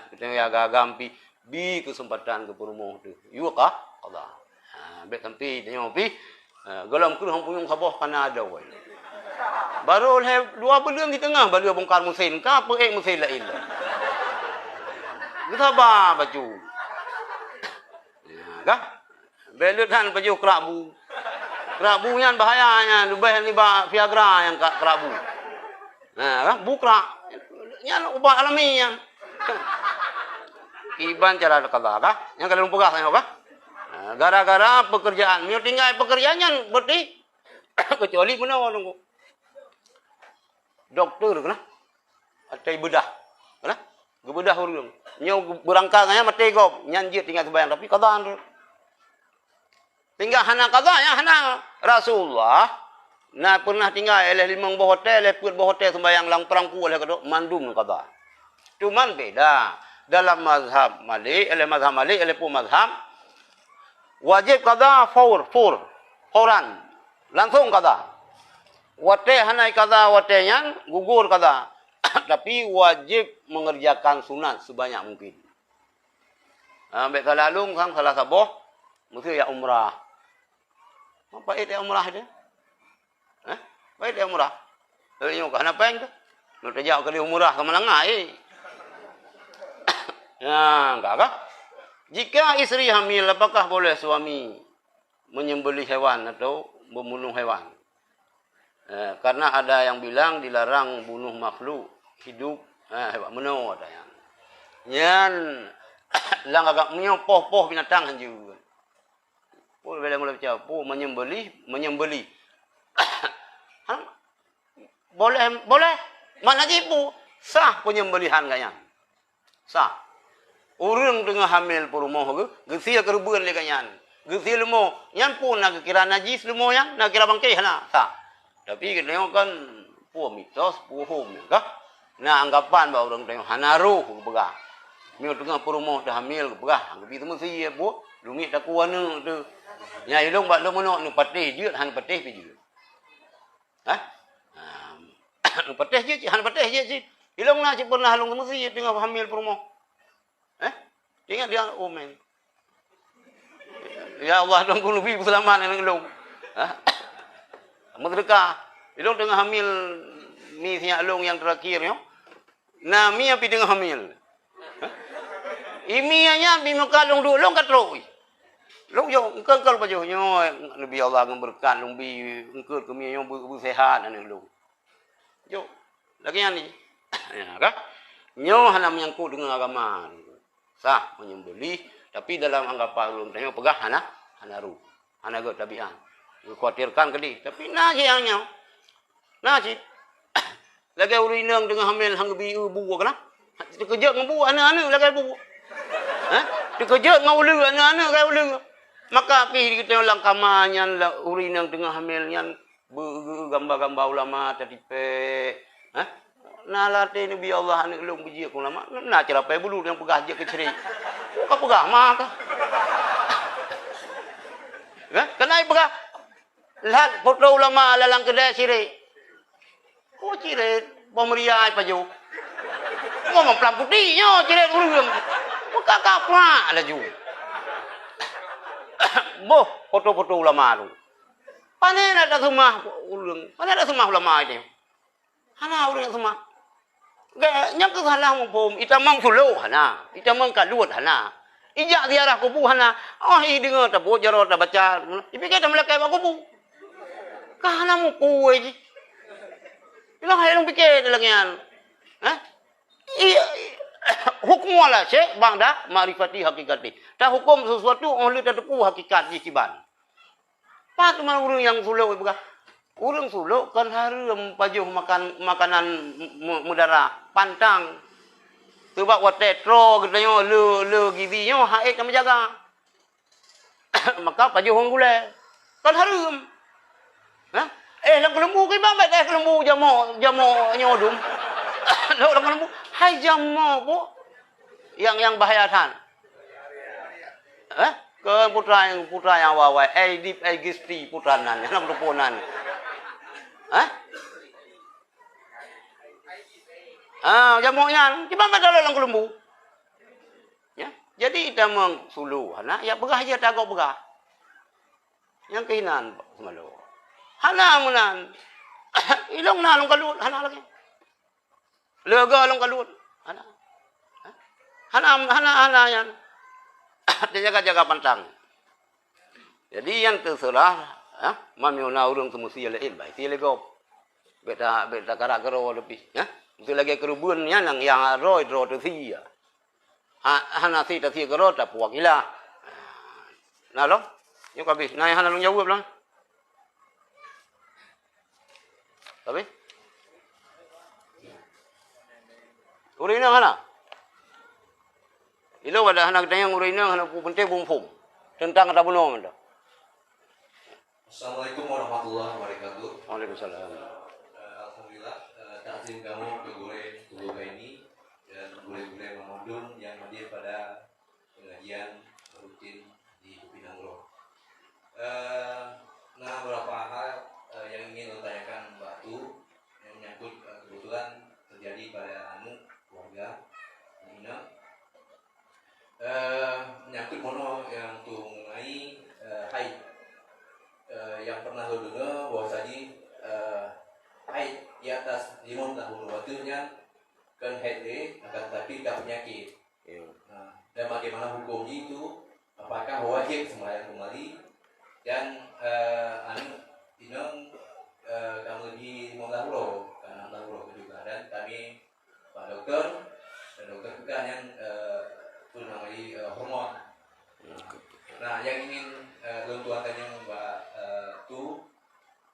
Kita ya gagampi bi kesempatan ke perumoh tu. Yu ka qada. Bet sampai denyo pi golong ku hang puyung khaboh kana ada wai. Baru le dua belum di tengah baru bongkar mesin ka apa mesin lain. Kita ba baju. Kah? Belut han baju kerabu. Kerabu yang bahayanya, lebih ni Viagra yang kerabu. Nah, bukra. Yang ubah alami yang. Iban cara kata kah? Yang kalian pegah saya kah? Gara-gara pekerjaan, mau tinggal pekerjaannya berarti kecuali mana nunggu. Dokter kena, atau bedah, kena, bedah orang. Nyo berangkangnya mati gop, nyanjir tinggal sebayang tapi kata tinggal hana kata ya hana Rasulullah. Nah pernah tinggal oleh 5 buah hotel, leput buah hotel sembayang lang perangku oleh kata mandum kata. Cuman beda dalam mazhab Malik, oleh pun mazhab wajib kata fauran, langsung kata. Wate hanai kata watenya gugur kata. Tapi wajib mengerjakan sunat sebanyak mungkin. Ambek kalalung sang salah saboh mesti ya umrah. Apa itu umrah dia? Apa itu umrah? Tapi yo kana peng tu. Nak jauh kali umrah ke Malanga Ya, enggak kah? Jika istri hamil, apakah boleh suami menyembelih hewan atau membunuh hewan? Karena ada yang bilang dilarang bunuh makhluk hidup, hewan meno ada yang. Yan lang agak menyopoh binatang juga. Pul bela mula baca, menyembelih. boleh. Mana jipu sah penyembelihan kaya. Sah. Orang tengah hamil perumoh ke, gesia kerubuan le kanyan. Gesia lemo, yan pun nak kira najis lemo yang, nak kira bangkai hana. Sah. Tapi kita tengok kan puah mitos, puah hom kah? Nah anggapan bahawa orang tengok hanaruh begah. Mio tengah perumoh dah hamil begah. Anggapi tu mesti ya puah, lumit tak kuana tu. Nya ilung bak lu menok ni patih je, han patih pi je. Patih je, han patih je. Ilung na cik pernah halung tu mesti tengah hamil perumoh. Ingat dia omen. Ya Allah dong ku lebih selamat dengan ilung. Merdeka. Ilung tengah hamil mi siap long yang terakhir yo. Nah mi api tengah hamil. Imi nya bi makalong du long katroi. Long yo engkal pa yo lebih Allah ngemberkan long bi engkal kemi yo bu sehat ane long. Yo lagi ni. Ya kah? Nyo hana menyangkut dengan agama. Sah menyembelih tapi dalam anggapan ulun tengok pegah hanaru. Hanago tabian. Dikhawatirkan ke dia. Tapi nah je yang nyau. Nah je. Lagi urinang dengan hamil hang biu buah kena. Dikejut dengan buah anak-anak lagi buah. Dikejut dengan ulu anak-anak lagi ulu. Maka pi kita ulang kamanya urinang dengan hamil yang gambar-gambar ulama tertipe. Nah latih Nabi Allah anak ulung puji aku ulama. Nah cara pai bulu yang pegah je ke ceri. Kau pegah mah kah? Kenai pegah lihat foto ulama lalang kedai sirih. Kau ciret pemeriai paju. Ngomong pelan putihnya ciret urang. Buka kapra laju. Boh foto-foto ulama tu. Panen ada semua urang. Panen ada semua ulama ini. Hana urang semua. Yang kesalah mumpum itamang suluh hana. Itamang kalut hana. Ijak ziarah kubu hana. Oh dengar tak buat jarot tak baca. Dipikir tak melekai kubu. Kahana mo kuwe ji. Ilang hayang pikir dalangan. Hukum wala syekh bangda ma'rifati hakikati. Ta hukum sesuatu oleh tetepu hakikat di kiban. Pat man urang yang suluk buka. Urang suluk kan harum pajuh makanan mudara pantang. Sebab wat tetro katanya le gizinya haik kami jaga. Maka pajuh hong gule. Kan harum. Lang kelembu ke bang baik kelembu jamo nyodum. Lang kelembu hai jamo bu. Yang bahaya tan. Ke putra yang wawai dip gisti putranan yang perempuan. Jamonya di bang baik lang kelembu. Ya, jadi kita mengsuluh anak ya begah aja tagak begah. Yang kehinan semalu. Hana munan. Ilong na long kalut, hana lagi. Lega long kalut. Hana yan. Dia jaga-jaga pantang. Jadi yang terserah Mami na urang semesti lain baik. Ti legop. Beta karak kero lebih, Mesti lagi kerubun yang roy tu si. Hana si ta si kero ta puak ila. Nah lo, yuk habis. Nah hana lu jawab lah. Tapi urina hana. Ilo ada anak tayang urina hana penting bumfum. Tentang kata bunuh menda. Assalamualaikum warahmatullahi wabarakatuh. Waalaikumsalam. Alhamdulillah, takzim kamu ke gure ini dan gure-gure Mamadun yang hadir pada pengajian rutin di Kupinang Roh. Nah, beberapa hal yang ingin saya tanyakan Mbak Tu yang menyangkut kebetulan terjadi pada keluarga Nina. Menyangkut mono yang tu mengenai haid. Yang pernah lo dengar bahwasanya haid di atas 5 tahun waktunya kan haid akan tapi tak penyakit. Nah, dan bagaimana hukumnya itu? Apakah wajib sembahyang kembali? Dan kamu di 5 tahun kan 6 tahun juga dan kami Pak Dokter dan Dokter juga yang itu namanya hormon. Nah, yang ingin tuan tanya Mbak Tu,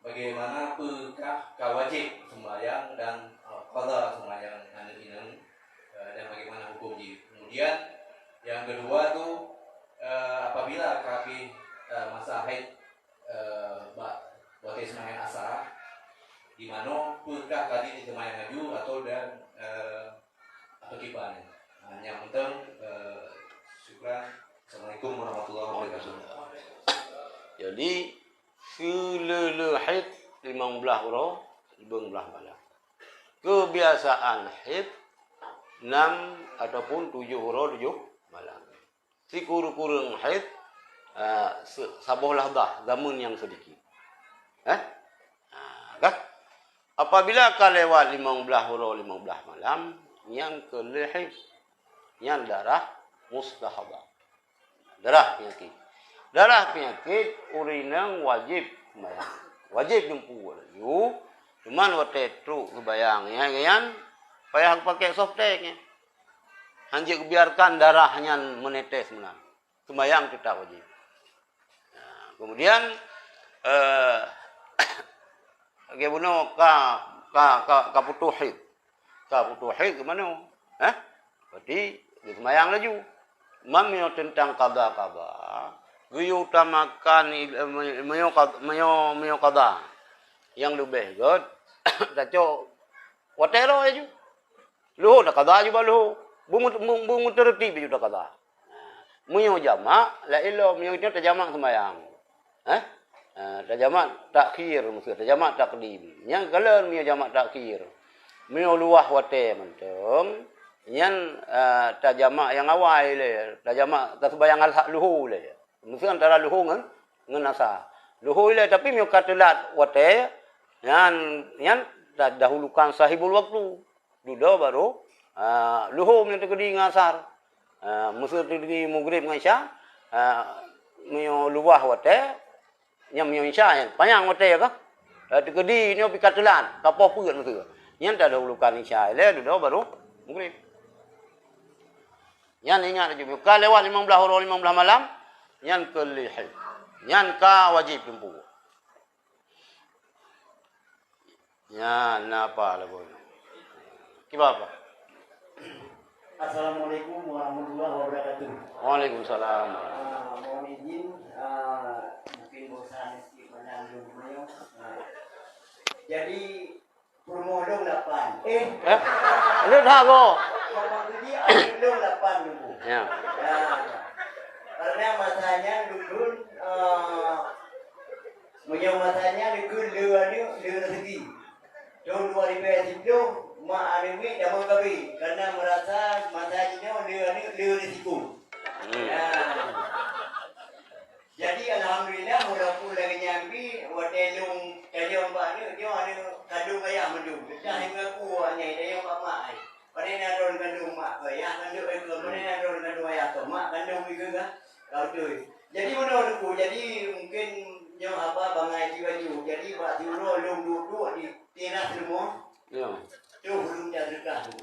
bagaimana apakah wajib sembahyang dan qada sembahyang anak-anak dan bagaimana hukumnya. Kemudian yang kedua tu apabila kami masa haid buat sembahyang asar, di mana apakah tadi sembahyang maju atau kiban. Nah, yang penting syukran. Assalamualaikum warahmatullahi wabarakatuh. Jadi selele haid 15 huruf 15 malam. Kebiasaan haid 6 ataupun 7 huruf 7 malam. Si kurang haid sabuh lahdah zaman yang sedikit. Kan? Apabila ka lewat 15 huruf 15 malam yang kelihid yang darah mustahadah. Darah penyakit urinang wajib sembahyang. Wajib jempu lagi. Cuman waktu itu kebayang ya kan payah pakai softtek ya. Hanya biarkan darahnya menetes menang. Sembahyang kita wajib. Nah, kemudian bagaimana ka putuh haid. Ka putuh haid ke mana? Berarti sembahyang laju. Mamio tentang qada. Guyu utamakan meo qada. Yang lebih god. Taco watero aja. Luhu dah qada juga luhu. Bungu tertib juga qada. Meo jamak la ilo meo itu terjamak sembahyang. Terjamak takhir maksud terjamak takdim. Yang kalau meo jamak takhir. Meo luah wate mentong. Yang tajamak yang awal le, tajamak tasbayang al luhu le. Mesti antara luhu ngan asa. Luhu le tapi mi katelat wate yang dahulukan sahibul waktu. Duda baru luhu mi tegedi ngasar. Mesti tegedi maghrib ngan isya. Mi luah wate yang mi isya yang panjang wate ka. Tegedi ni pi katelat, kapo puut mesti. Yang dahulukan isya le duda baru maghrib. Yang ingat juga. Kalau lewat 15 huruf 15 malam, yang kelihid. Yang ka wajib jempu. Yang apa lah boy? Kiba apa? Assalamualaikum warahmatullahi wabarakatuh. Waalaikumsalam. Mohon izin, mungkin bosan sedikit menanggung beliau. Jadi permodong 8. Lu dah go. Dia permodong 8 dulu. Ya. Karena masanya dulu masanya dulu rezeki. Tahun 2010 mak anime dah kabi karena merasa masanya dia risiko. Jadi alhamdulillah mula-mula nyambi watelung telung ba ni dia ada kandung ayah mendu. Dah hingga ku hanya dia mak mak. Pada ni ada kandung mak ayah kandung ke mana ada kandung ayah tu mak kandung juga kan. Kau tu. Jadi mana aku jadi mungkin Yang apa bangai baju. Jadi buat diuro lung duduk di teras rumah. Ya. Tu hurung dah sedekah tu.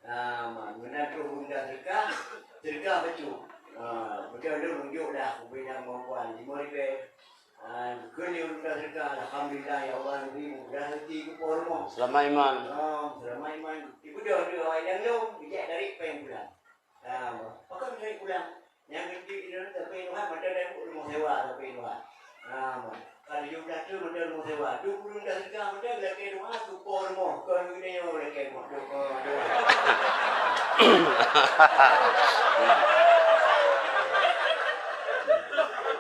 Mana tu hurung dah sedekah betul. Betul lu tunjuk dah kepada perempuan 5,000. Keliu dah sedekah alhamdulillah ya Allah ni dah hati ke rumah. Selama iman. Selama iman. Ibu dah orang yang lu bijak dari peng pulang. Pakai dari pulang. Yang kecil itu tapi Tuhan macam ada rumah sewa tapi Tuhan. Kalau jumlah tu macam rumah sewa. Tu belum dah sedekah macam lelaki rumah tu por rumah. Kau ni yang lelaki rumah tu.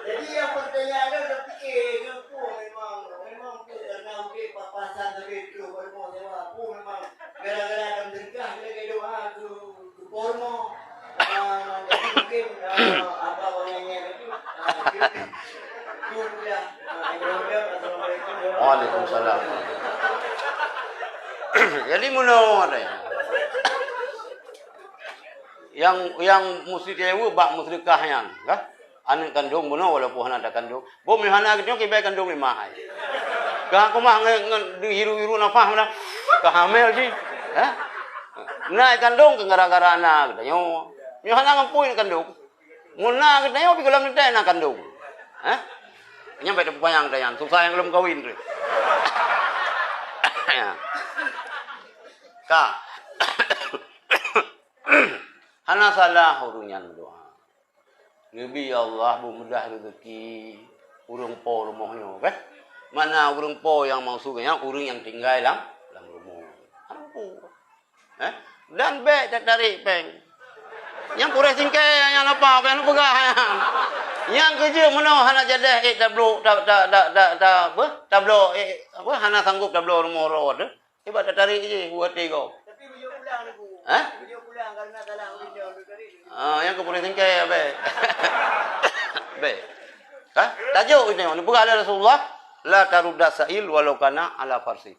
Jadi yang pertanyaan dia dah fikir ke memang tu karena ukir papasan tapi tu rumah sewa. Memang gara-gara dalam sedekah lelaki rumah tu por rumah. Jadi mungkin apa orangnya itu sudah Waalaikumsalam. Jadi menurut yang mesti dewa bak musyrikahnya, kan? Anak kandung benar walaupun anak ada kandung. Bom hana kita kibai kandung 5 hari. Kah aku mah hiru-hiru nafas mana? Kehamil sih. Naik kandung ke gara-gara anak kita nyo. Nyo hana ngapuin kandung. Muna kita nyo pikolam kita anak kandung. Nyampe depan yang dayan, susah yang belum kawin tu. Kak. Hana salah urunyan doa. Nabi Allah mudah rezeki urung po rumahnya, kan? Mana urung po yang maksudnya urung yang tinggal dalam rumah. Hana po. Dan be dari peng. Yang pura singkai yang apa yang pegah. Yang kerja mana hana jadah tablo tablo apa hana sanggup tablo rumah rawat hebat tarik je buat tiga. Tapi beliau pulang ni bu. Beliau pulang karena salah window tu tadi. Yang kepolisian singkai be. Be. Tajuk ini ni bukan ada Rasulullah la tarudda sa'il walau kana ala farsi.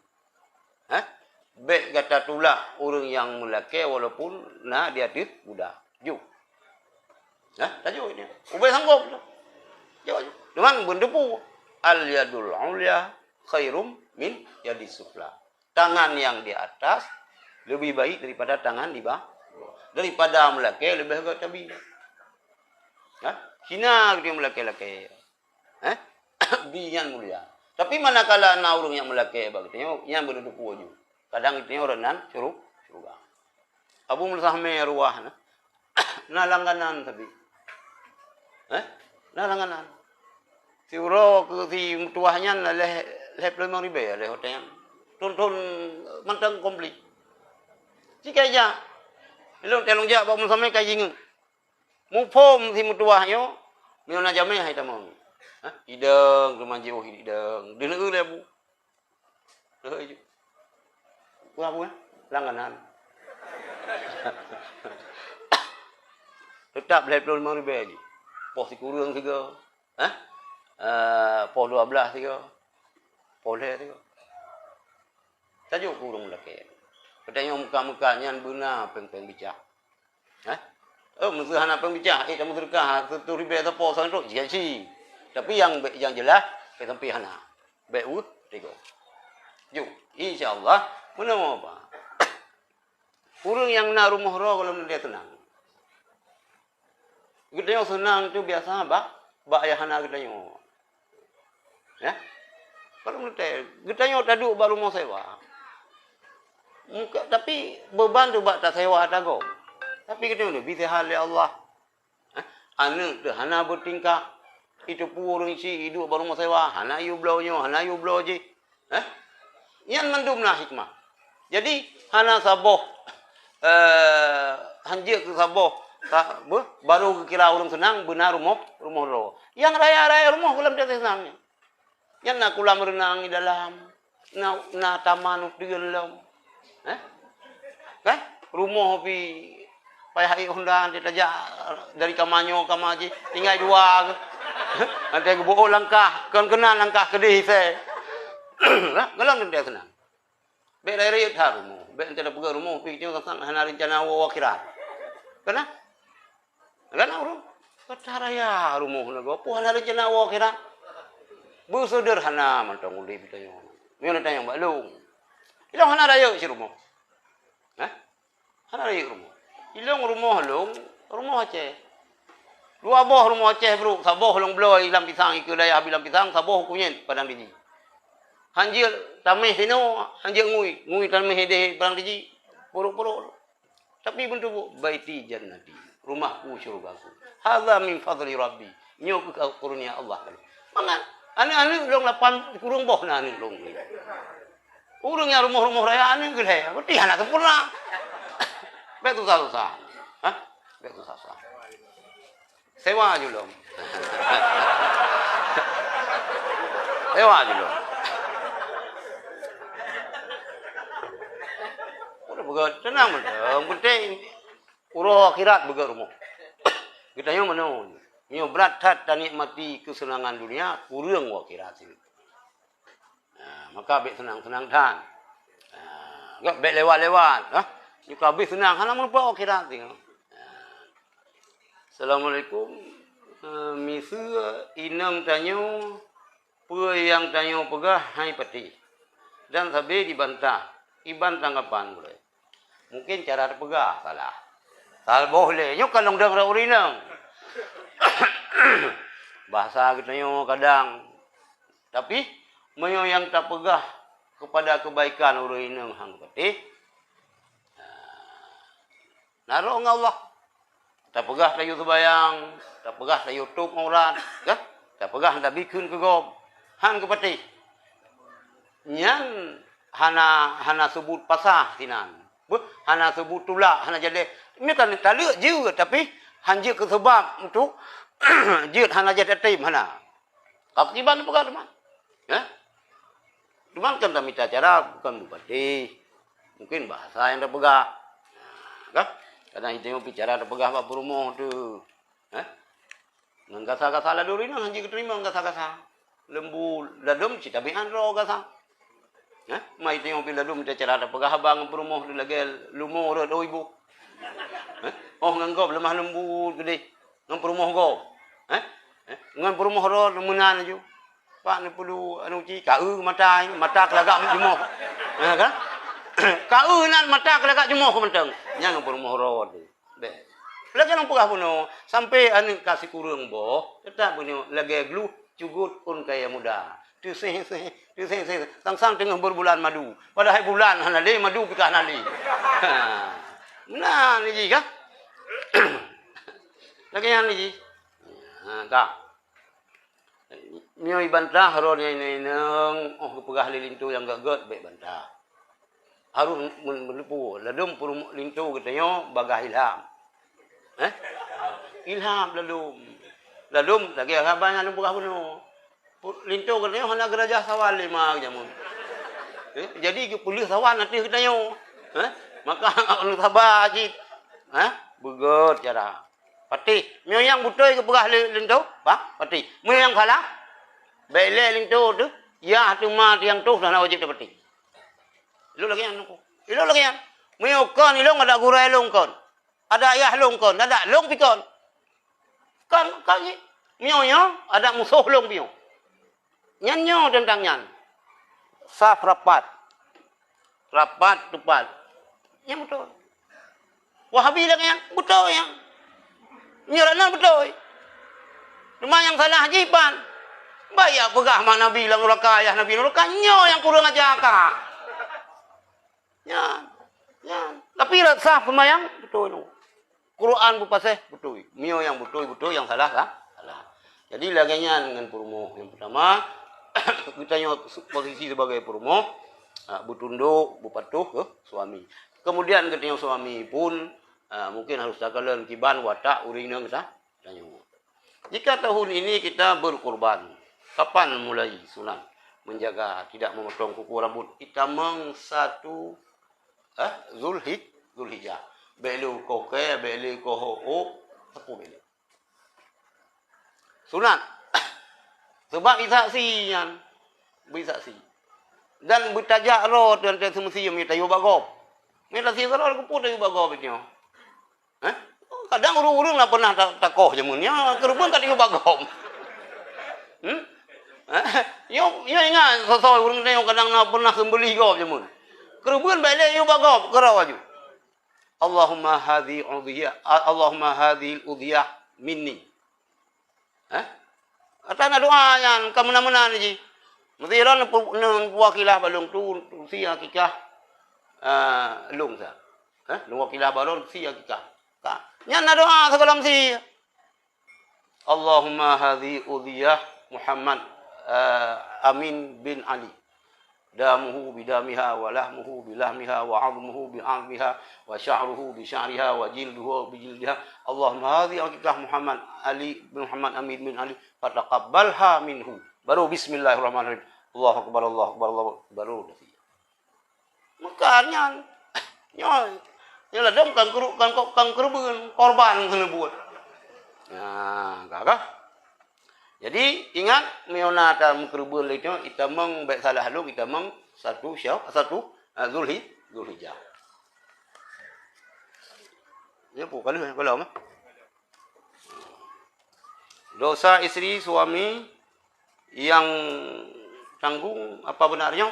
Be kata tulah orang yang melaki walaupun dia tit budak. Ju. Tajuk ini. Ubay sanggup. Jawab. Dengan berdepu. Al-yadul ulya khairum min yadis sufla. Tangan yang di atas lebih baik daripada tangan di bawah. Daripada melaki lebih baik tabi. Hina dia melaki-laki. Biyan mulia. Tapi manakala ana urang yang melaki bagitnya yang berdepu aja. Kadang itu orang suruh surga. Abu Mulsahme ruah na langganan tapi. Na langganan. Si uro ke si mutuahnya leh pelong ribe leh hotel. Tun mantang komplit. Jika aja. Elok telong ja Abu Mulsahme kajing. Mu pom si mutuahnya miona jame hai tamon. Hidang rumah jauh hidang. Deneu le bu. Deh. Apa? Langganan. Tetap leh pelong ribe lagi. Pos si kurang tiga. Pos 12 tiga. Pos leh tiga. Tajuk kurang lelaki. Katanya muka-mukanya benar peng-peng bicak. Mesti hana peng bicak. Kamu terkah. Satu ribu atau pos sang tu. Jika si. Tapi yang jelas. Kita sampai hana. Baik tiga. Jom. InsyaAllah. Mana mau apa? Kurang yang nak rumah roh kalau dia tenang. Kita yang senang tu biasa bak ayah anak kita yang. Kalau kita yang taduk baru mau sewa. Tapi beban tu bak tak sewa tago. Tapi kita ni bisa hal Allah. Anak tu hana bertingkah. Itu purung isi hidup baru mau sewa. Hana you blownya, hana you blow je. Yang mendumlah hikmah. Jadi hana saboh hanjir ke saboh baru kira orang senang benar rumah roh. Yang raya-raya rumah kulam dia senangnya. Yang nak kulam renang di dalam, nak taman di dalam. Kan? Rumah pi payah Honda dia tajak dari kamanyo kamaji tinggal dua. Nanti ke bohong langkah, kan kena langkah kedih saya. Galang dia senang. Baik dari itu rumah. Baik nanti ada pergi rumah, pergi tengok sang hana rencana wakiran. Kena? Kena urung. Kata raya rumah naga. Apa hana rencana wakiran? Bersederhana mantang ulih kita yang. Mio nak tanya balung. Ilang hana raya si rumah. Hah? Hana raya rumah. Ilang rumah long, rumah Aceh. Lu abah rumah Aceh bro, sabah long belah ilam pisang ikut daya bilang pisang, sabah kunyen padang diji. Hanjil tameh sino, hanjil ngui tameh de padang diji. Puruk-puruk. Tapi bentuk baiti jannati, rumahku syurgaku. Hadza min fadli rabbi. Nyo karunia Allah. Mangan ane long lapan kurung boh na ane long. Urang yang rumah-rumah raya ane gede. Berarti anak sempurna. Betul susah. Hah? Betul susah. Sewa aja long. Sewa aja long. Udah begat tenang betul. Penting urang akhirat begat rumah. Kita yang mana? Nyo berat hat dan nikmati kesenangan dunia, kurang akhirat sini. Maka abik senang-senang tan. Gak abik lewat-lewat. Nyo kabeh senang, hana melupa akhirat sini. Assalamualaikum. Misu inang tanyo, pua yang tanyo pegah hai peti. Dan sabi dibantah. Iban tanggapan boleh. Mungkin cara terpegah salah. Salah boleh. Nyo kalong dengar urinang. Bahasa kita nyo kadang. Tapi menyo yang tak pegah kepada kebaikan urinang hang peti. Naruh ngah Allah. Tak pegah tayu sebayang, tak pegah tayu tutup aurat, kan? Tak pegah tak bikun ke gob. Hang ke peti. Nyan hana sebut pasah tinan. Hana sebut tulak, hana jadi. Ini tak lek je tapi hanya ke sebab untuk jid hana jadi tim hana. Akibat pegah teman. Ya? Teman kan tak minta cara bukan bupati. Mungkin bahasa yang tak pegah. Kan? Kadang itu bicara ada pegah apa rumah tu. Ngasa-ngasa la duri nang hanya keterima ngasa-ngasa. Lembu ladum cita bihan ro gasa. Mai tengok pila ladum cara ada pegah abang rumah tu lagi lumo ro do ibu. Oh nganggop lemah lembu gede. Nang rumah go. Ngan rumah ro menan aju. Pak ni perlu anu ci kau mata kelagak jumoh. Kan? Kau nan mata kelagak jumoh ko mentang. Yang rumah ro tu. Be. Lagi nang pegah puno sampai anu kasih kurang boh. Tetap puno lagi glu cugut pun kaya muda. Tu seh. Tang-sang tengah berbulan madu. Padahal bulan hanale madu pikah nali. Nah, ni ji kan? Lagi yang ni ji. Kak. Mio ibantah ro ni nang pegah lilintu yang gagot baik bantah. Harus melepu ladum purum lintu katanya bagah ilham. Ilham ladum lagi abang anu pegah puno. Lintu katanya hana gerajah sawal 5 jamun. Jadi pulih sawal nanti katanya. Maka anu sabar cik. Begot cara. Pati, mio yang butoi ke pegah lintu, pak? Pati. Mio yang kalah bele lintu tu, ya tu mat yang tu dah wajib dapat. Ilo lagi yang aku. Ilo lagi yang. Mio kon ilo ada gurai long kon. Ada ayah long kon, ada long pikon. Kan ni. Mio ada musuh long mio. Nyanyo tentang nyan. Saf rapat tepat. Yang betul. Wahabi lagi yang betul yang. Nyeranan betul. Cuma yang salah jiban. Bayar pegah mak Nabi lang rakayah Nabi nurka nyo yang kurang ajar kak. Ya. Tapi sah pemayang betul tu. Quran bu paseh betul. Mio yang betul yang salah lah. Salah. Jadi laginya dengan perumoh yang pertama kita nyo posisi sebagai perumoh, butunduk, bupatuh ke suami. Kemudian ketika suami pun mungkin harus takalan kiban watak urina kita tanya. Jika tahun ini kita berkorban, kapan mulai sunat menjaga tidak memotong kuku rambut itamang 1 Zulhijjah. Belu koke, belu koho, aku belu. Sunat. Sebab isaksian. Bisaksi. Dan bertajak roh dan semestinya minta yo bagop. Minta si kalau aku pun tayu bagop itu. Kadang urung-urung lah pernah takoh jemunnya, kerubun tak tayu bagop. Yo ingat sosoi urang tengok kadang na pernah sembelih gop je mun. Kerubuan balik yo bagop kerau aju. Allahumma hadhi udhiyah, Allahumma hadhi udhiyah minni. Atana doa yang kamana-mana ni. Mestiran wakilah balung tu si akikah lung sa. Lung wakilah balung si akikah. Nya na doa segala mesti. Allahumma hadhi udhiyah Muhammad Amin bin Ali. Damuhu bidamiha wa lahmuhu bilahmiha wa 'azmuhu bi'azmiha wa sya'ruhu bi sya'riha wa jilduhu bi jildiha. Allahumma hadhi akikah Muhammad Ali bin Muhammad Amin bin Ali fataqabbalha minhu. Baru bismillahirrahmanirrahim. Allahu akbar, Allahu akbar, Allahu akbar. Baru dah. Makanya nyolah dong kan kerubuan korban kena buat. Nah, kakak. Jadi ingat meona dalam kerubuan itu kita meng baik salah lu kita meng satu Zulhijjah. Ya pun kalau mah. Dosa istri suami yang tanggung apa benarnya?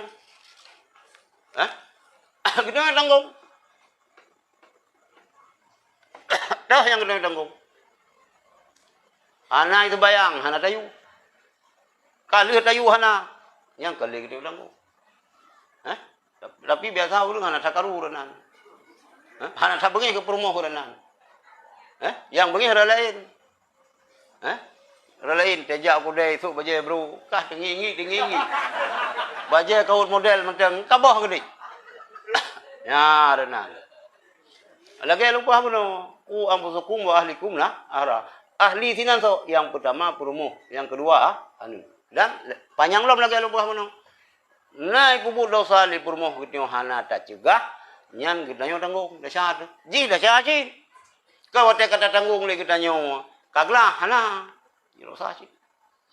Kita tanggung. Dah yang kita tanggung. Hana itu bayang, hana tayu. Kali tayu hana, yang kali kita tanggung. Tapi biasa orang hana takaru renan. Hana tak bengi ke perumoh renan. Yang bengi hara lain. Hara lain tejak aku dai esok baje bro, kah tinggi. Baje kau model macam kabah gede. Ya renan. Lagi lupa apa no? Ku ampusukum wa ahlikum lah ara. Ahli sinan so yang pertama perumoh, yang kedua anu. Dan panjang lom lagi lupa apa no? Nai kubur dosa li perumoh kita hana tak cegah, nyan kita nyo tanggung dasar. Ji dasar ji. Kau kata tanggung li kita nyo kaglah hana. Dosa ji.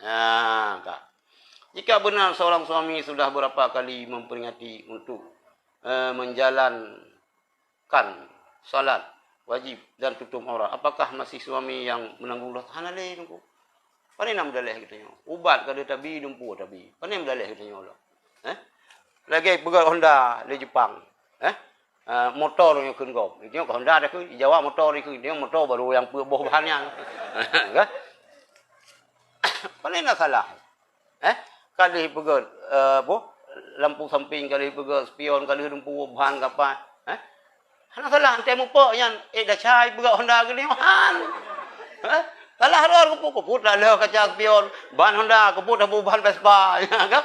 Nah, kak. Jika benar seorang suami sudah berapa kali memperingati untuk menjalankan salat wajib dan tutup aurat, apakah masih suami yang menanggung dosa? Hana le nunggu. Pane nam daleh kita nyo. Ubat kada tabi dumpu tabi. Pane nam daleh kita nyo lo. Lagi pegal Honda di Jepang. Motor yang kun gop. Itu Honda dah ku Jawa motor itu dia motor baru yang boh bahannya. Kan? Pane nak salah. Kali pegal lampu samping kali pegal spion kali dumpu bahan apa? Hana salah ante mupo yan dah cai berak Honda ke ni han. Salah ror kuput dah le kaca spion ban Honda kuput dah bahan Vespa kan.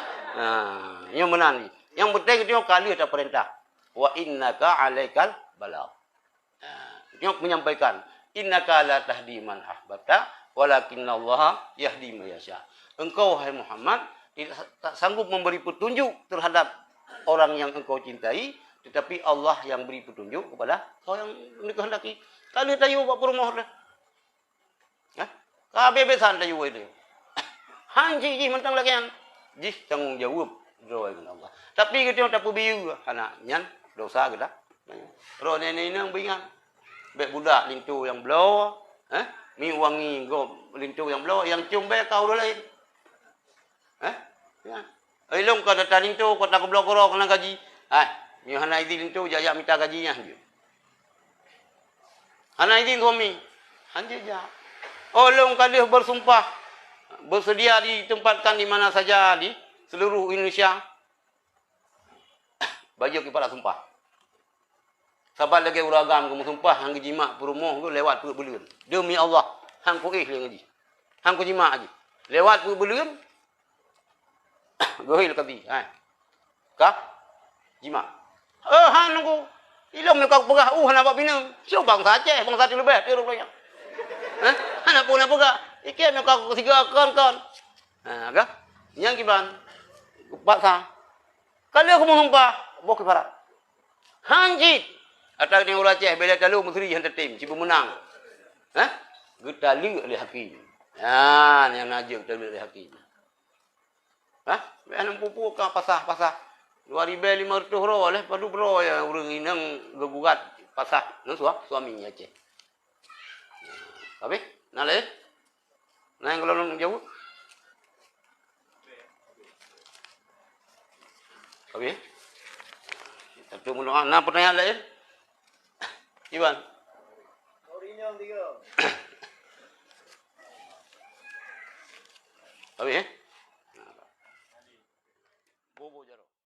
Yang benar ni. Yang penting dia kali ada perintah. Wa innaka alaikal balagh. Dia menyampaikan innaka la tahdi man ahbabta walakinallaha yahdi man yasha. Engkau hai Muhammad tak sanggup memberi petunjuk terhadap orang yang engkau cintai. Tetapi Allah yang beri petunjuk kepada kau yang dikehendaki. Kali tayu buat rumah dah. Kebebasan tayu itu. Hanji ji mentang lagi yang ji tanggung jawab doa dengan Allah. Tapi kita tak perbiu anak nyan dosa kita. Ro nenek nang bingang. Bek budak lintu yang blow, mi wangi go lintu yang blow yang cium bek kau dah lain. Ya. Elong kau datang lintu kau tak blow korok kena gaji. Ni hana izin tu jaya minta gajinya je. Hana izin suami. Hanya je. Long kali bersumpah bersedia ditempatkan di mana saja di seluruh Indonesia. Baju kepala sumpah. Sabar lagi uragam kamu sumpah hang jima perumoh tu lewat perut belian. Demi Allah, hang ku ngaji. Hang ku jima aja. Lewat perut belian. Gohil kati. Kah? Jima. Han nunggu. Ilom kau pegah hana apa bina. Siapa bangsa Aceh, bangsa di lebih teruk banyak. Hana pun apa gak? Ikan kau tiga kan. Kah? Yang kiban. Paksa. Kalau aku mau sumpah, bawa ke barat. Hanjit. Atak ni orang Aceh bila talu menteri yang tertim, cipu menang. Getali oleh hakim. Yang najib getali oleh hakim. Biar nampu kau pasah. 2,500 ro oleh padu bro ya urang inang gegugat pasah nang suaminya Aceh. Tapi nale. Nang kalau nang jauh. Habis? Satu mendoakan. Nah, pertanyaan lain? Iwan? Orinya 3. Habis?